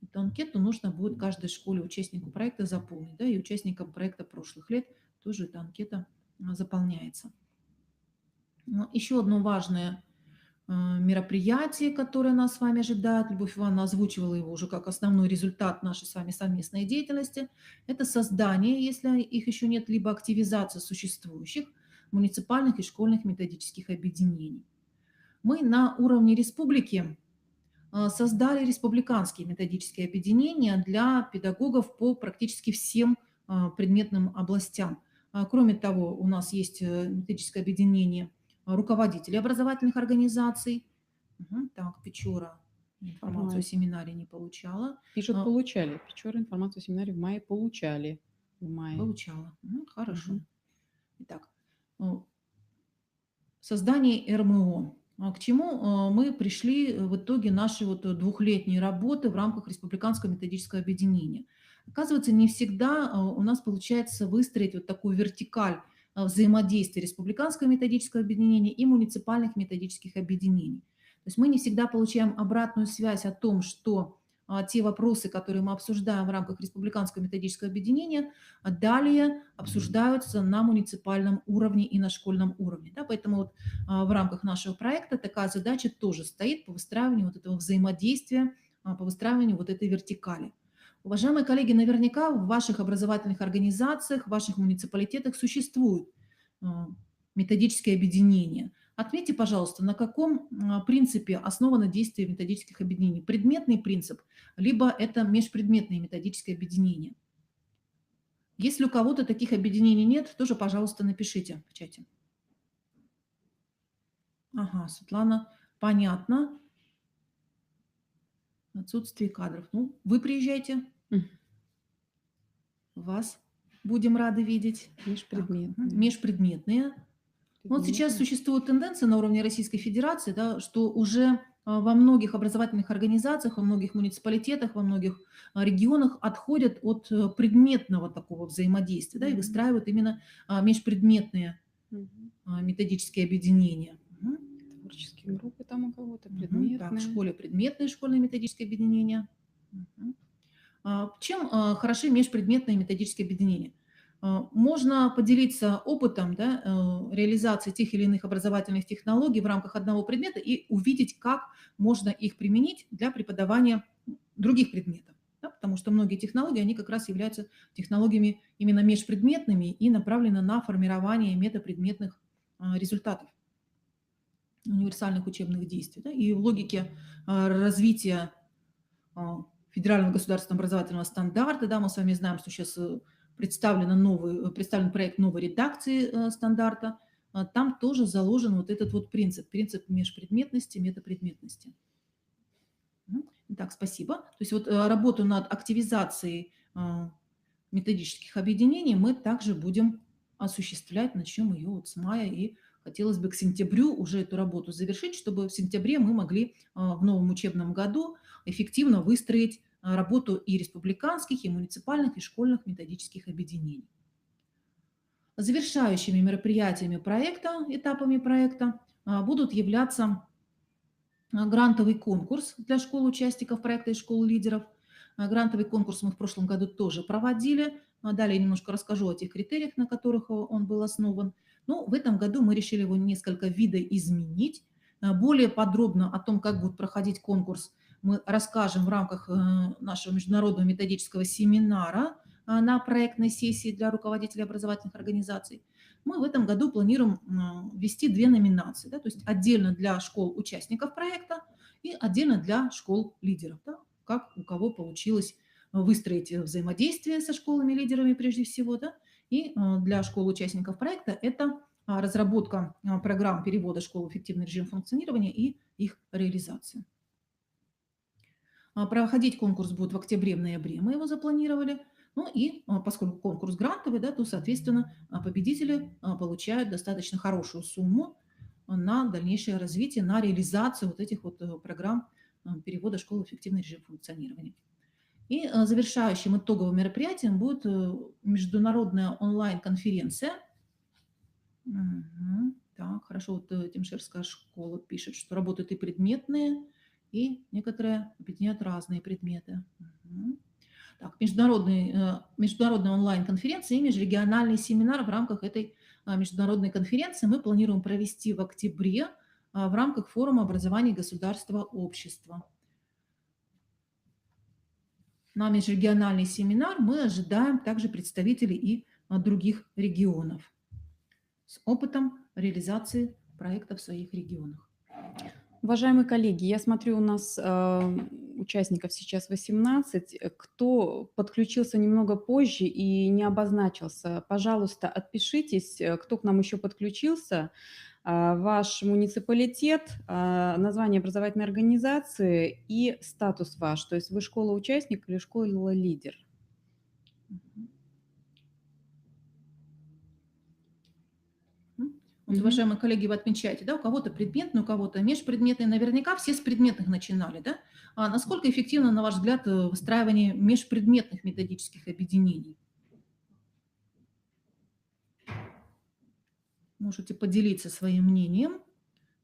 Эту анкету нужно будет каждой школе, участнику проекта заполнить, да, и участникам проекта прошлых лет тоже эта анкета заполняется. Еще одно важное мероприятие, которое нас с вами ожидает, Любовь Ивановна озвучивала его уже как основной результат нашей с вами совместной деятельности, это создание, если их еще нет, либо активизация существующих муниципальных и школьных методических объединений. Мы на уровне республики создали республиканские методические объединения для педагогов по практически всем предметным областям. Кроме того, у нас есть методическое объединение руководителей образовательных организаций. Так, Печора В информацию о мае. семинаре не получала. Пишут, получали. Печора информацию о семинаре в мае получали. В мае. Получала. Хорошо. Мгм. Итак, создание РМО. К чему мы пришли в итоге нашей вот двухлетней работы в рамках Республиканского методического объединения. Оказывается, не всегда у нас получается выстроить вот такую вертикаль взаимодействия Республиканского методического объединения и муниципальных методических объединений. То есть мы не всегда получаем обратную связь о том, что те вопросы, которые мы обсуждаем в рамках Республиканского методического объединения, далее обсуждаются на муниципальном уровне и на школьном уровне. Да, поэтому вот в рамках нашего проекта такая задача тоже стоит по выстраиванию вот этого взаимодействия, по выстраиванию вот этой вертикали. Уважаемые коллеги, наверняка в ваших образовательных организациях, в ваших муниципалитетах существуют методические объединения. Отметьте, пожалуйста, на каком принципе основано действие методических объединений. Предметный принцип, либо это межпредметные методические объединения. Если у кого-то таких объединений нет, тоже, пожалуйста, напишите в чате. Ага, Светлана, понятно. Отсутствие кадров. Ну, вы приезжайте. Вас будем рады видеть. Межпредметные. Межпредметные. Вот сейчас существует тенденция на уровне Российской Федерации, да, что уже во многих образовательных организациях, во многих муниципалитетах, во многих регионах отходят от предметного такого взаимодействия, да, и выстраивают именно межпредметные методические объединения. Творческие группы там у кого-то, предметные. Так, в школе предметные школьные методические объединения. Чем хороши межпредметные методические объединения? Можно поделиться опытом, да, реализации тех или иных образовательных технологий в рамках одного предмета и увидеть, как можно их применить для преподавания других предметов. Да, потому что многие технологии, они как раз являются технологиями именно межпредметными и направлены на формирование метапредметных результатов, универсальных учебных действий. Да, и в логике развития федерального государственного образовательного стандарта, да, мы с вами знаем, что сейчас представлен проект новой редакции стандарта, там тоже заложен вот этот вот принцип межпредметности, метапредметности. Итак, спасибо. То есть вот работу над активизацией методических объединений мы также будем осуществлять, начнем ее вот с мая, и хотелось бы к сентябрю уже эту работу завершить, чтобы в сентябре мы могли в новом учебном году эффективно выстроить работу и республиканских, и муниципальных, и школьных методических объединений. Завершающими мероприятиями проекта, этапами проекта будут являться грантовый конкурс для школ-участников проекта и школ-лидеров. Грантовый конкурс мы в прошлом году тоже проводили. Далее немножко расскажу о тех критериях, на которых он был основан. Но в этом году мы решили его несколько видоизменить. Более подробно о том, как будет проходить конкурс, мы расскажем в рамках нашего международного методического семинара на проектной сессии для руководителей образовательных организаций. Мы в этом году планируем ввести две номинации, да, то есть отдельно для школ-участников проекта и отдельно для школ-лидеров, да, как у кого получилось выстроить взаимодействие со школами-лидерами прежде всего, да, и для школ-участников проекта это разработка программ перевода школ в эффективный режим функционирования и их реализация. Проходить конкурс будет в октябре-ноябре, мы его запланировали. Ну и поскольку конкурс грантовый, да, то, соответственно, победители получают достаточно хорошую сумму на дальнейшее развитие, на реализацию вот этих вот программ перевода школы в эффективный режим функционирования. И завершающим итоговым мероприятием будет международная онлайн-конференция. Так, хорошо. Вот Тимшерская школа пишет, что работают и предметные, и некоторые объединяют разные предметы. Мгм. Так, международная онлайн-конференция и межрегиональный семинар в рамках этой международной конференции мы планируем провести в октябре в рамках форума образования государства общества. На межрегиональный семинар мы ожидаем также представителей и других регионов с опытом реализации проектов в своих регионах. Уважаемые коллеги, я смотрю, у нас участников сейчас 18. Кто подключился немного позже и не обозначился, пожалуйста, отпишитесь, кто к нам еще подключился, ваш муниципалитет, название образовательной организации и статус ваш. То есть вы школа-участник или школа-лидер. Мгм. Вот, уважаемые коллеги, вы отмечаете, да, у кого-то предметный, у кого-то межпредметный. Наверняка все с предметных начинали, да? А насколько эффективно, на ваш взгляд, выстраивание межпредметных методических объединений? Можете поделиться своим мнением.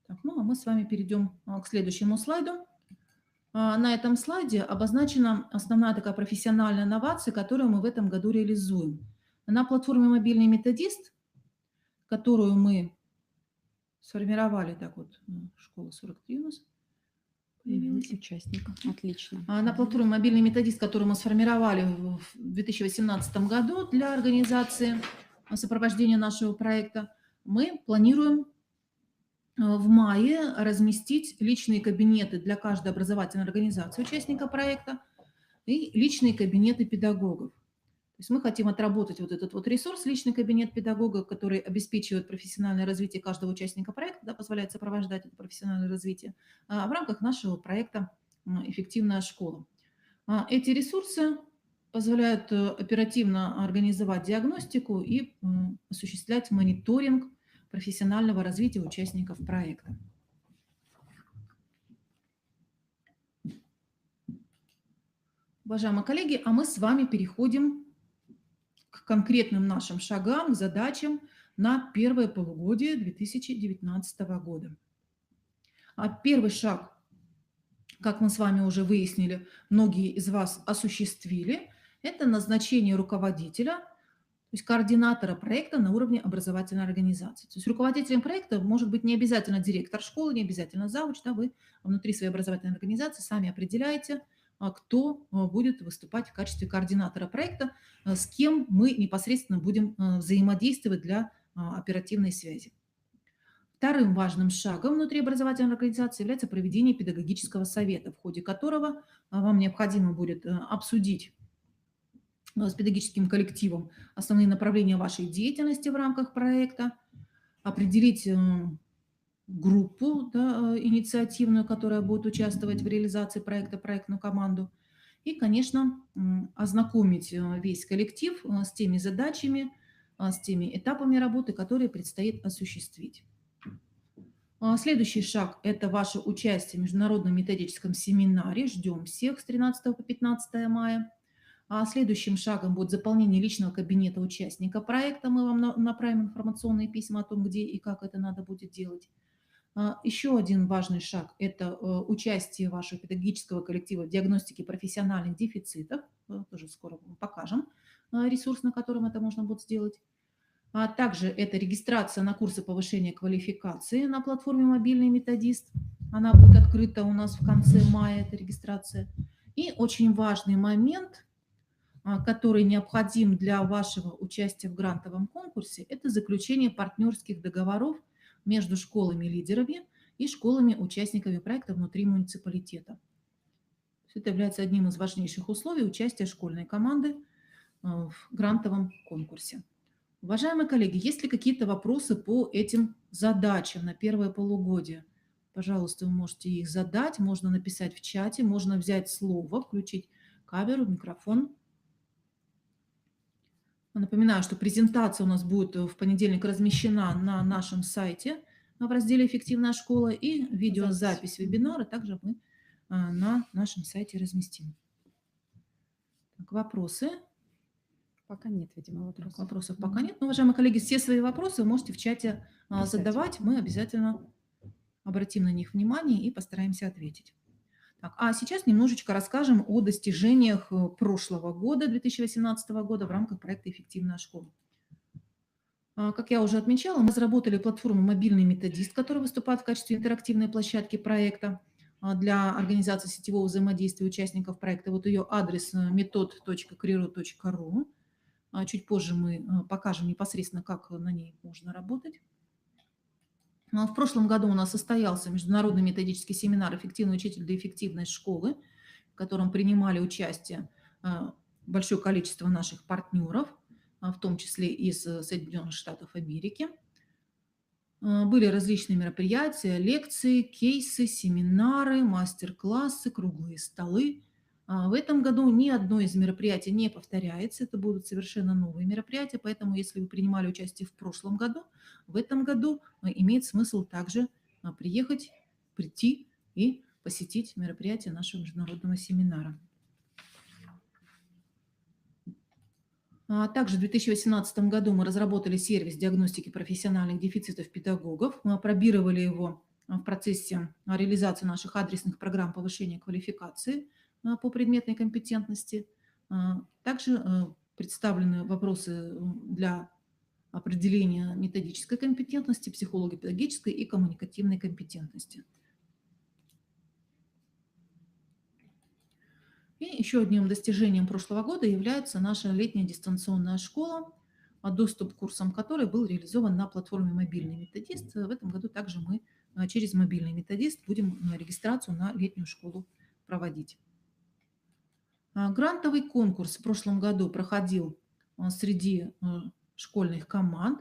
Так, ну, а мы с вами перейдем к следующему слайду. На этом слайде обозначена основная такая профессиональная инновация, которую мы в этом году реализуем. На платформе «Мобильный методист», которую мы сформировали, так вот, школа 43 у нас появилась. Участников. Отлично. На платформе «Мобильный методист», которую мы сформировали в 2018 году для организации сопровождения нашего проекта, мы планируем в мае разместить личные кабинеты для каждой образовательной организации участника проекта и личные кабинеты педагогов. То есть мы хотим отработать вот этот вот ресурс, личный кабинет педагога, который обеспечивает профессиональное развитие каждого участника проекта, да, позволяет сопровождать это профессиональное развитие в рамках нашего проекта «Эффективная школа». Эти ресурсы позволяют оперативно организовать диагностику и осуществлять мониторинг профессионального развития участников проекта. Уважаемые коллеги, а мы с вами переходим к конкретным нашим шагам, к задачам на первое полугодие 2019 года. Первый шаг, как мы с вами уже выяснили, многие из вас осуществили, это назначение руководителя, то есть координатора проекта на уровне образовательной организации. То есть руководителем проекта может быть не обязательно директор школы, не обязательно завуч, да, вы внутри своей образовательной организации сами определяете, кто будет выступать в качестве координатора проекта, с кем мы непосредственно будем взаимодействовать для оперативной связи. Вторым важным шагом внутри образовательной организации является проведение педагогического совета, в ходе которого вам необходимо будет обсудить с педагогическим коллективом основные направления вашей деятельности в рамках проекта, определить группу, да, инициативную, которая будет участвовать в реализации проекта, проектную команду, и, конечно, ознакомить весь коллектив с теми задачами, с теми этапами работы, которые предстоит осуществить. Следующий шаг – это ваше участие в международном методическом семинаре. Ждем всех с 13 по 15 мая. Следующим шагом будет заполнение личного кабинета участника проекта. Мы вам направим информационные письма о том, где и как это надо будет делать. Еще один важный шаг – это участие вашего педагогического коллектива в диагностике профессиональных дефицитов. Тоже скоро вам покажем ресурс, на котором это можно будет сделать. Также это регистрация на курсы повышения квалификации на платформе «Мобильный методист». Она будет открыта у нас в конце мая, эта регистрация. И очень важный момент, который необходим для вашего участия в грантовом конкурсе, это заключение партнерских договоров между школами-лидерами и школами-участниками проекта внутри муниципалитета. Это является одним из важнейших условий участия школьной команды в грантовом конкурсе. Уважаемые коллеги, есть ли какие-то вопросы по этим задачам на первое полугодие? Пожалуйста, вы можете их задать, можно написать в чате, можно взять слово, включить камеру, микрофон. Напоминаю, что презентация у нас будет в понедельник размещена на нашем сайте в разделе «Эффективная школа», и видеозапись вебинара также мы на нашем сайте разместим. Так, вопросы? Пока нет, видимо, Так, вопросов. вопросов пока нет. Но, уважаемые коллеги, все свои вопросы вы можете в чате Писать. задавать. Мы обязательно обратим на них внимание и постараемся ответить. Так, а сейчас немножечко расскажем о достижениях прошлого года, 2018 года, в рамках проекта «Эффективная школа». Как я уже отмечала, мы разработали платформу «Мобильный методист», которая выступает в качестве интерактивной площадки проекта для организации сетевого взаимодействия участников проекта. Вот ее адрес metod.criro.ru. Чуть позже мы покажем непосредственно, как на ней можно работать. В прошлом году у нас состоялся международный методический семинар «Эффективный учитель для эффективной школы», в котором принимали участие большое количество наших партнеров, в том числе из Соединенных Штатов Америки. Были различные мероприятия, лекции, кейсы, семинары, мастер-классы, круглые столы. В этом году ни одно из мероприятий не повторяется, это будут совершенно новые мероприятия, поэтому если вы принимали участие в прошлом году, в этом году имеет смысл также приехать, прийти и посетить мероприятие нашего международного семинара. Также в 2018 году мы разработали сервис диагностики профессиональных дефицитов педагогов. Мы опробировали его в процессе реализации наших адресных программ повышения квалификации по предметной компетентности. Также представлены вопросы для определения методической компетентности, психолого-педагогической и коммуникативной компетентности. И еще одним достижением прошлого года является наша летняя дистанционная школа, доступ к курсам которой был реализован на платформе «Мобильный методист». В этом году также мы через «Мобильный методист» будем регистрацию на летнюю школу проводить. Грантовый конкурс в прошлом году проходил среди школьных команд.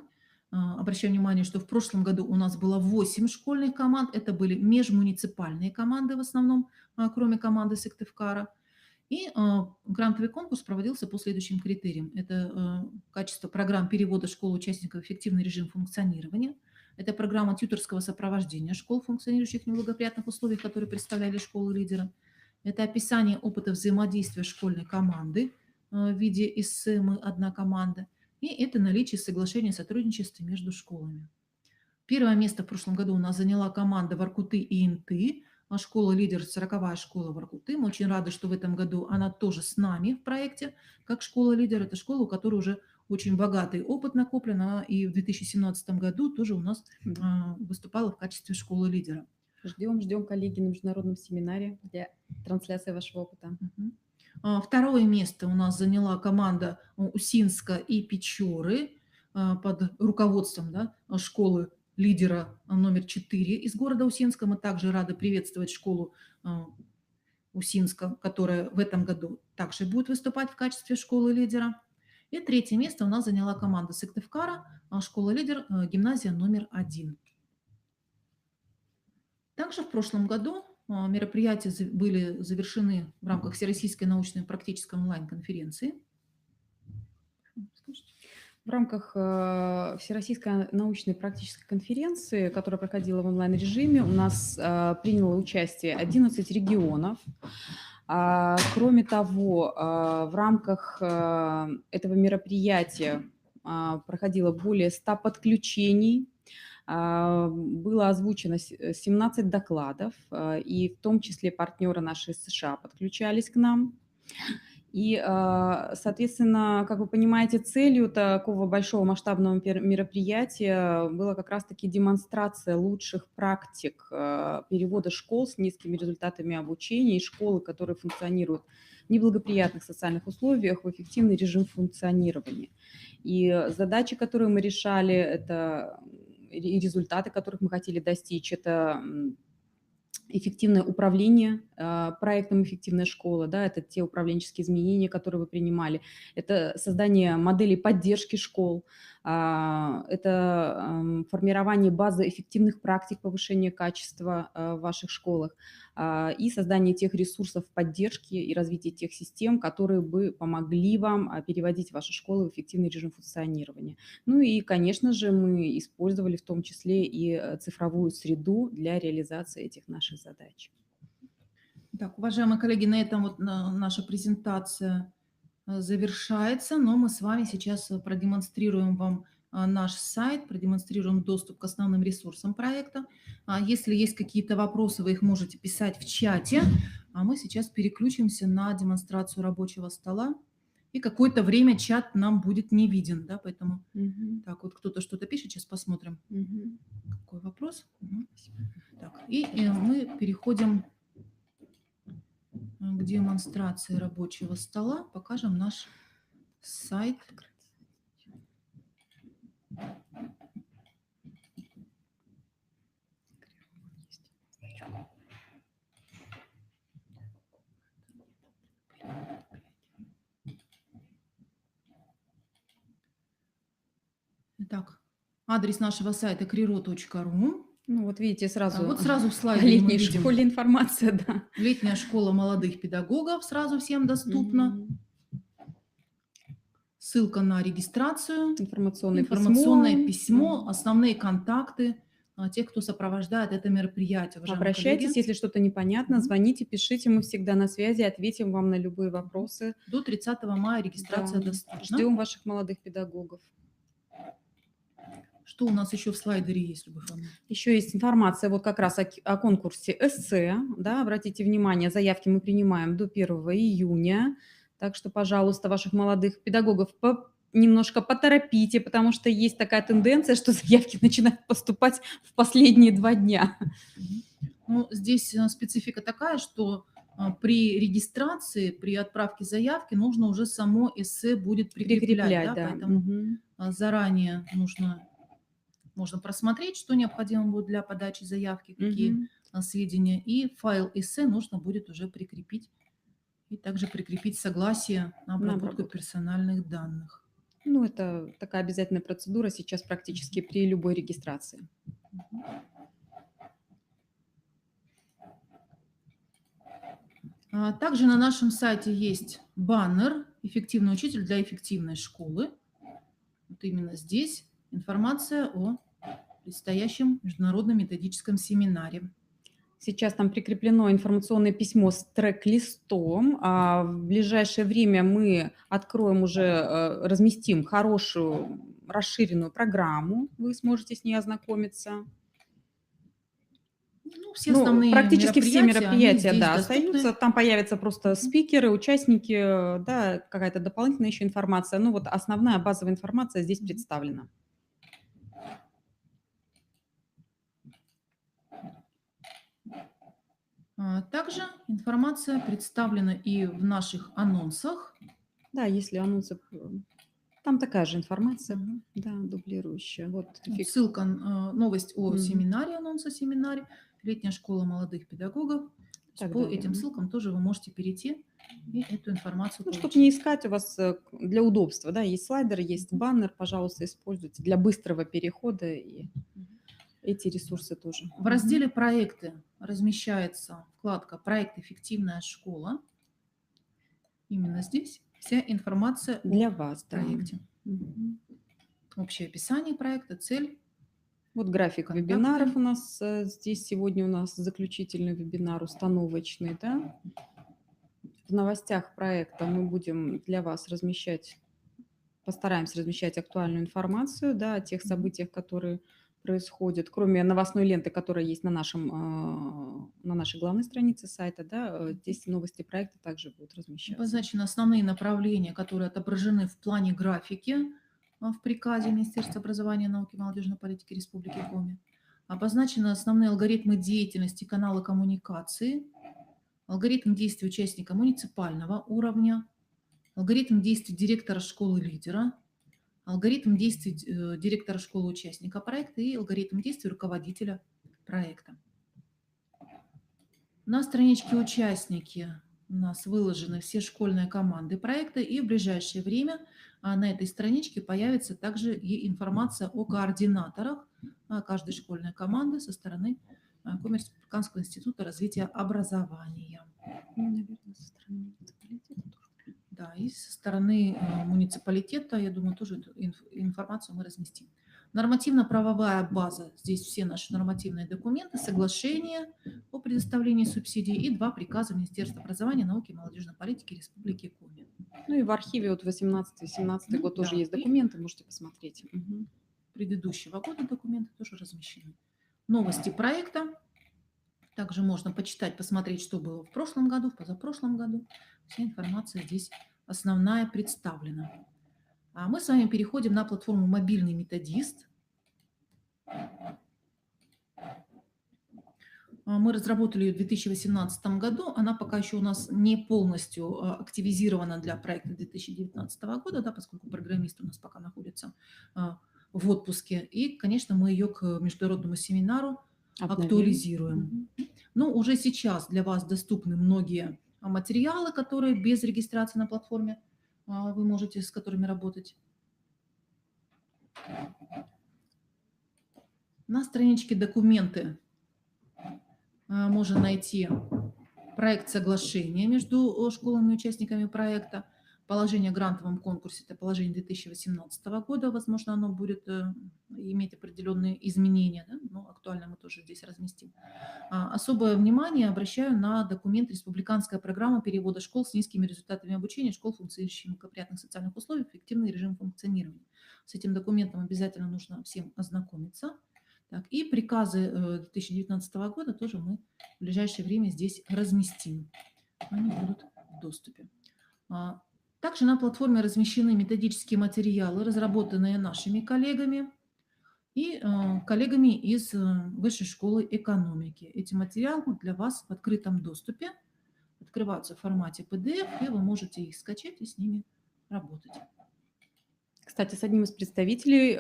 Обращаю внимание, что в прошлом году у нас было 8 школьных команд. Это были межмуниципальные команды в основном, кроме команды Сыктывкара. И грантовый конкурс проводился по следующим критериям. Это качество программ перевода школ участников в эффективный режим функционирования. Это программа тьюторского сопровождения школ, функционирующих в неблагоприятных условиях, которые представляли школы лидера. Это описание опыта взаимодействия школьной команды в виде эссе «Мы одна команда». И это наличие соглашения о сотрудничестве между школами. Первое место в прошлом году у нас заняла команда Воркуты и Инты. Школа-лидер, 40-я школа Воркуты. Мы очень рады, что в этом году она тоже с нами в проекте, как школа-лидер. Это школа, у которой уже очень богатый опыт накоплен, и в 2017 году тоже у нас выступала в качестве школы-лидера. Ждем, коллеги, на международном семинаре для трансляции вашего опыта. Второе место у нас заняла команда Усинска и Печоры под руководством школы лидера номер 4 из города Усинска. Мы также рады приветствовать школу Усинска, которая в этом году также будет выступать в качестве школы лидера. И третье место у нас заняла команда Сыктывкара, школа-лидер, гимназия номер 1. Также в прошлом году мероприятия были завершены в рамках Всероссийской научной практической онлайн-конференции. В рамках Всероссийской научной практической конференции, которая проходила в онлайн-режиме, у нас приняло участие 11 регионов. Кроме того, в рамках этого мероприятия проходило более 100 подключений. Было озвучено 17 докладов, и в том числе партнеры наши из США подключались к нам. И, соответственно, как вы понимаете, целью такого большого масштабного мероприятия была как раз-таки демонстрация лучших практик перевода школ с низкими результатами обучения и школы, которые функционируют в неблагоприятных социальных условиях, в эффективный режим функционирования. И задачи, которые мы решали, это и результаты, которых мы хотели достичь, это эффективное управление проектом «Эффективная школа», да, это те управленческие изменения, которые вы принимали, это создание моделей поддержки школ, это формирование базы эффективных практик повышения качества в ваших школах и создание тех ресурсов поддержки и развития тех систем, которые бы помогли вам переводить ваши школы в эффективный режим функционирования. Ну и, конечно же, мы использовали в том числе и цифровую среду для реализации этих наших задач. Так, уважаемые коллеги, на этом вот наша презентация завершается, но мы с вами сейчас продемонстрируем вам наш сайт, продемонстрируем доступ к основным ресурсам проекта. Если есть какие-то вопросы, вы их можете писать в чате, а мы сейчас переключимся на демонстрацию рабочего стола. И какое-то время чат нам будет не виден, да, поэтому Мгм. так вот кто-то что-то пишет, сейчас посмотрим, Мгм. какой вопрос. Мгм. Так, и мы переходим к демонстрации рабочего стола, покажем наш сайт. Итак, адрес нашего сайта kriro.ru. Ну, вот видите, сразу Вот сразу в о слайдере мы летней видим школе информация, да. летняя школа молодых педагогов, сразу всем доступна. Мгм. Ссылка на регистрацию, Информационное информационное письмо. письмо, основные контакты тех, кто сопровождает это мероприятие, уважаемые Обращайтесь, коллеги. если что-то непонятно, Мгм. звоните, пишите, мы всегда на связи, ответим вам на любые вопросы. До 30 мая Да, регистрация доступна. ждем ваших молодых педагогов. Что у нас еще в слайдере есть, Любовь Ивановна? Еще есть информация вот как раз о конкурсе эссе. Да, обратите внимание, заявки мы принимаем до 1 июня. Так что, пожалуйста, ваших молодых педагогов немножко поторопите, потому что есть такая тенденция, что заявки начинают поступать в последние 2 дня. Ну, здесь специфика такая, что при регистрации, при отправке заявки нужно уже само эссе будет прикреплять, да, Да. поэтому Мгм. заранее можно просмотреть, что необходимо будет для подачи заявки, какие Мгм. сведения, и файл эссе нужно будет уже прикрепить, и также прикрепить согласие на На обработку обработку. персональных данных. Ну, это такая обязательная процедура сейчас практически при любой регистрации. Также на нашем сайте есть баннер «Эффективный учитель для эффективной школы». Вот именно здесь информация о предстоящем международном методическом семинаре. Сейчас там прикреплено информационное письмо с трек-листом. В ближайшее время мы откроем уже, разместим хорошую расширенную программу. Вы сможете с ней ознакомиться. Ну, все Ну, основные практически все мероприятия, они мероприятия, здесь да, остаются. доступны. Там появятся просто Мгм. спикеры, участники, да, какая-то дополнительная еще информация. Ну, вот основная базовая информация здесь Мгм. представлена. Также информация представлена и в наших анонсах. Да, если анонсы, там такая же информация, Мгм. да, дублирующая. Вот Вот ссылка, новость о Мгм. семинаре, анонс о семинаре, летняя школа молодых педагогов. То есть Так по далее. этим ссылкам тоже вы можете перейти и эту информацию Ну, чтобы получить. не искать, у вас для удобства, да, есть слайдер, есть баннер, пожалуйста, используйте для быстрого перехода и эти ресурсы тоже. В разделе «Проекты» размещается вкладка «Проект «Эффективная школа». Именно здесь вся информация Для о вас, да. проекте. Мгм. Общее описание проекта, цель, Вот график контакты. вебинаров у нас здесь сегодня у нас заключительный вебинар установочный, да. В новостях проекта мы будем для вас постараемся размещать актуальную информацию, да, о тех событиях, которые происходят, кроме новостной ленты, которая есть на нашей главной странице сайта, да, здесь новости проекта также будут размещаться. Обозначены основные направления, которые отображены в плане графики в приказе Министерства образования, науки и молодежной политики Республики Коми. Обозначены основные алгоритмы деятельности, каналы коммуникации, алгоритм действий участника муниципального уровня, алгоритм действий директора школы-лидера, алгоритм действий директора школы-участника проекта и алгоритм действий руководителя проекта. На страничке «Участники» у нас выложены все школьные команды проекта, и в ближайшее время на этой страничке появится также и информация о координаторах каждой школьной команды со стороны Коми-Республиканского института развития образования. Ну, наверное, со стороны муниципалитета тоже. Да, и со стороны муниципалитета, я думаю, тоже эту информацию мы разместим. Нормативно-правовая база. Здесь все наши нормативные документы, соглашения о предоставлении субсидий и 2 приказа Министерства образования, науки и молодежной политики Республики Коми. Ну и в архиве вот 18-17 год тоже Да, есть и документы, можете посмотреть. предыдущего года документы тоже размещены. Новости проекта. Также можно почитать, посмотреть, что было в прошлом году, в позапрошлом году. Вся информация здесь основная представлена. А мы с вами переходим на платформу «Мобильный методист». Мы разработали ее в 2018 году. Она пока еще у нас не полностью активизирована для проекта 2019 года, да, поскольку программист у нас пока находится в отпуске. И, конечно, мы ее к международному семинару Обновим. актуализируем. Но уже сейчас для вас доступны многие материалы, которые без регистрации на платформе вы можете с которыми работать. На страничке «Документы» можно найти проект соглашения между школами и участниками проекта, положение о грантовом конкурсе, это положение 2018 года, возможно, оно будет иметь определенные изменения, да? Но актуально мы тоже здесь разместим. Особое внимание обращаю на документ «Республиканская программа перевода школ с низкими результатами обучения, школ, функционирующих в благоприятных социальных условиях, эффективный режим функционирования». С этим документом обязательно нужно всем ознакомиться. Так, и приказы 2019 года тоже мы в ближайшее время здесь разместим. Они будут в доступе. Также на платформе размещены методические материалы, разработанные нашими коллегами и коллегами из Высшей школы экономики. Эти материалы для вас в открытом доступе, открываются в формате PDF, и вы можете их скачать и с ними работать. Кстати, с одним из представителей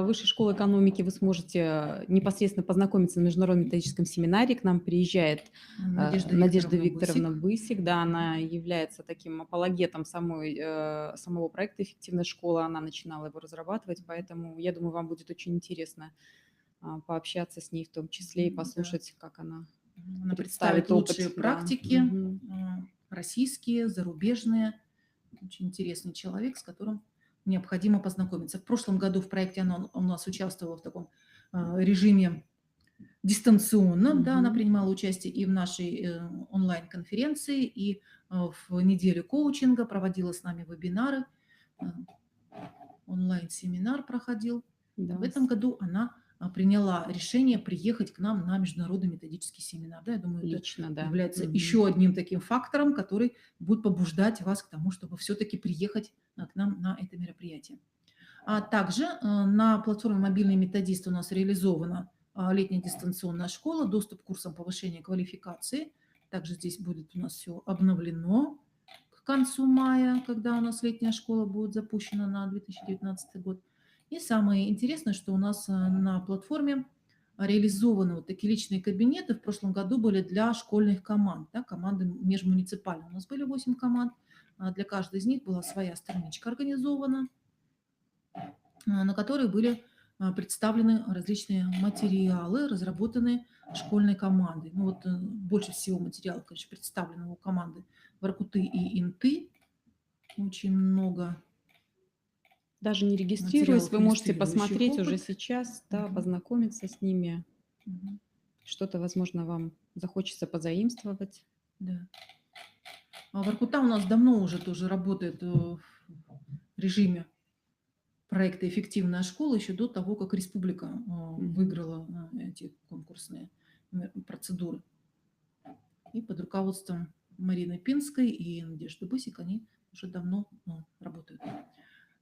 Высшей школы экономики вы сможете непосредственно познакомиться на международном методическом семинаре. К нам приезжает Надежда Викторовна Бысик. Да, она является таким апологетом самого проекта «Эффективная школа». Она начинала его разрабатывать, поэтому я думаю, вам будет очень интересно пообщаться с ней в том числе и послушать, как она представит лучшие практики, да. российские, зарубежные. Очень интересный человек, с которым необходимо познакомиться. В прошлом году в проекте она у нас участвовала в таком режиме дистанционном, да, она принимала участие и в нашей онлайн-конференции, и в неделю коучинга, проводила с нами вебинары, онлайн-семинар проходил. Да. В этом году она приняла решение приехать к нам на международный методический семинар. Да, я думаю, лично, это является еще одним таким фактором, который будет побуждать вас к тому, чтобы все-таки приехать к нам на это мероприятие. А также на платформе «Мобильный методист» у нас реализована летняя дистанционная школа, доступ к курсам повышения квалификации. Также здесь будет у нас все обновлено к концу мая, когда у нас летняя школа будет запущена на 2019 год. И самое интересное, что у нас на платформе реализованы вот такие личные кабинеты. В прошлом году были для школьных команд, да, команды межмуниципальные. У нас были 8 команд. Для каждой из них была своя страничка организована, на которой были представлены различные материалы, разработанные школьной командой. Ну вот больше всего материалов, конечно, представлено у команды Воркуты и Инты. Очень много. Даже не регистрируясь, вы можете посмотреть уже сейчас, да, познакомиться с ними. Что-то, возможно, вам захочется позаимствовать. Да. Воркута у нас давно уже тоже работает в режиме проекта «Эффективная школа» еще до того, как республика выиграла эти конкурсные процедуры. И под руководством Марины Пинской и Надежды Бысик они уже давно работают.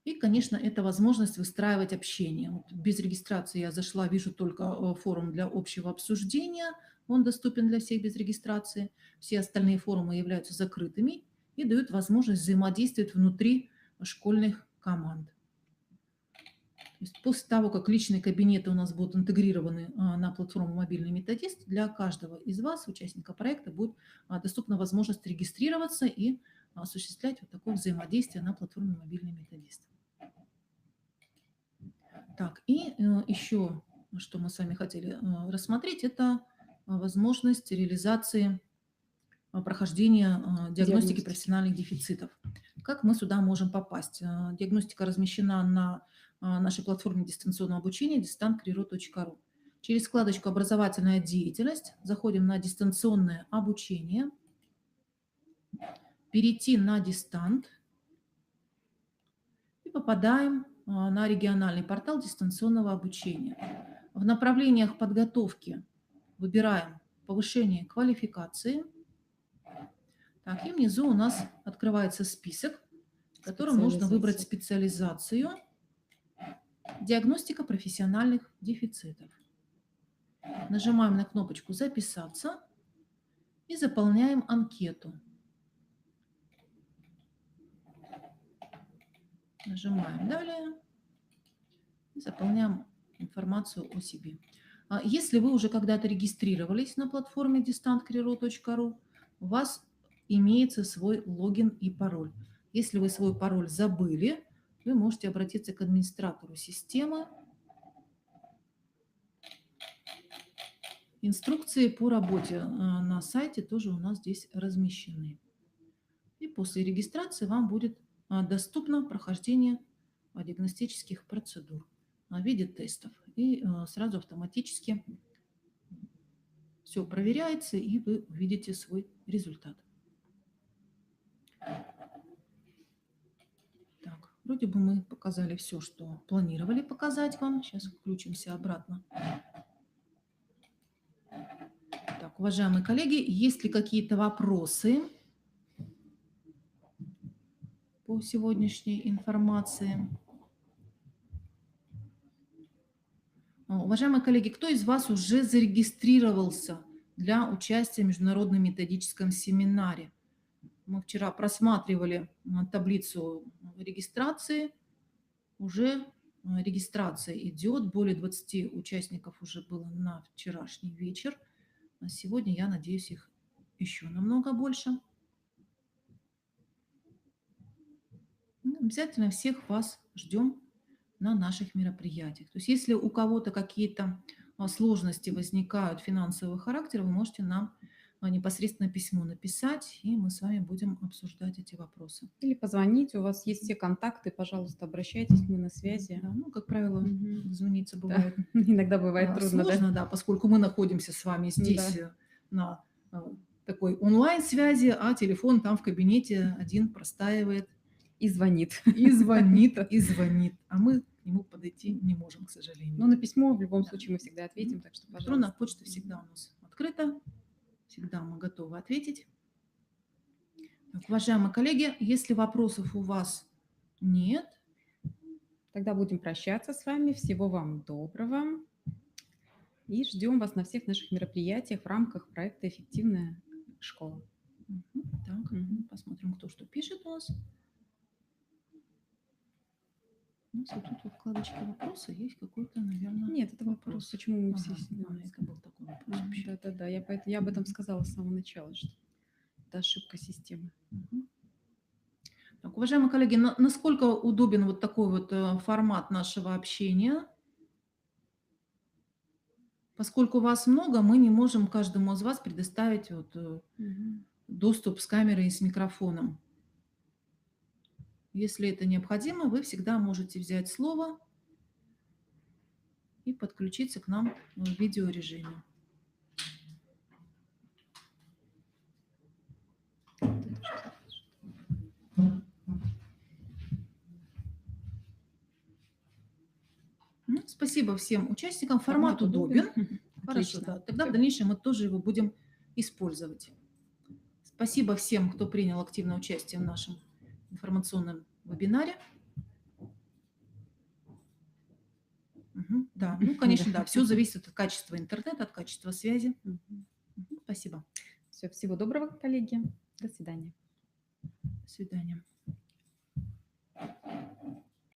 И, конечно, это возможность выстраивать общение. Вот без регистрации я зашла, вижу только форум для общего обсуждения. Он доступен для всех без регистрации. Все остальные форумы являются закрытыми и дают возможность взаимодействовать внутри школьных команд. То есть после того, как личные кабинеты у нас будут интегрированы на платформу «Мобильный методист», для каждого из вас, участника проекта, будет доступна возможность регистрироваться и осуществлять вот такое взаимодействие на платформе «Мобильный методист». Так, и еще, что мы с вами хотели рассмотреть, это возможность реализации прохождения диагностики профессиональных дефицитов. Как мы сюда можем попасть? Диагностика размещена на нашей платформе дистанционного обучения distantkriero.ru. Через вкладочку «Образовательная деятельность» заходим на дистанционное обучение, перейти на дистант, и попадаем на региональный портал дистанционного обучения. В направлениях подготовки выбираем повышение квалификации. Так, и внизу у нас открывается список, в котором нужно выбрать специализацию «Диагностика профессиональных дефицитов». Нажимаем на кнопочку «Записаться» и заполняем анкету. Нажимаем «Далее» и заполняем информацию о себе. Если вы уже когда-то регистрировались на платформе distantkriro.ru, у вас имеется свой логин и пароль. Если вы свой пароль забыли, вы можете обратиться к администратору системы. Инструкции по работе на сайте тоже у нас здесь размещены. И после регистрации вам будет доступно прохождение диагностических процедур в виде тестов. И сразу автоматически все проверяется, и вы увидите свой результат. Так, вроде бы мы показали все, что планировали показать вам. Сейчас включимся обратно. Так, уважаемые коллеги, есть ли какие-то вопросы по сегодняшней информации? Уважаемые коллеги, кто из вас уже зарегистрировался для участия в международном методическом семинаре? Мы вчера просматривали таблицу регистрации. Уже регистрация идет. Более 20 участников уже было на вчерашний вечер. А сегодня, я надеюсь, их еще намного больше. Обязательно всех вас ждем на наших мероприятиях. То есть если у кого-то какие-то сложности возникают финансового характера, вы можете нам непосредственно письмо написать, и мы с вами будем обсуждать эти вопросы. Или позвонить, у вас есть все контакты, пожалуйста, обращайтесь, мы на связи. Да, ну, как правило, звониться бывает иногда бывает трудно, сложно, да, поскольку мы находимся с вами здесь на такой онлайн-связи, а телефон там в кабинете один простаивает. И звонит. И звонит, и звонит. А мы к нему подойти не можем, к сожалению. Но на письмо в любом случае мы всегда ответим, так что, пожалуйста. Электронная почта всегда у нас открыта, всегда мы готовы ответить. Так, уважаемые коллеги, если вопросов у вас нет, тогда будем прощаться с вами. Всего вам доброго. И ждем вас на всех наших мероприятиях в рамках проекта «Эффективная школа». Так, посмотрим, кто что пишет у нас. У нас вот тут во вкладочке «Вопросы» есть какой-то, наверное... Нет, это вопрос. Почему мы все... это был такой вопрос вообще. Да-да-да, я об этом сказала с самого начала, что это ошибка системы. Так, уважаемые коллеги, насколько удобен вот такой вот формат нашего общения? Поскольку вас много, мы не можем каждому из вас предоставить доступ с камерой и с микрофоном. Если это необходимо, вы всегда можете взять слово и подключиться к нам в видеорежиме. Спасибо всем участникам. Формат удобен. Хорошо, да. Тогда в дальнейшем мы тоже его будем использовать. Спасибо всем, кто принял активное участие в нашем информационном вебинаре. Да, ну, конечно, да. Все зависит от качества интернета, от качества связи. Спасибо. Все, всего доброго, коллеги. До свидания. До свидания.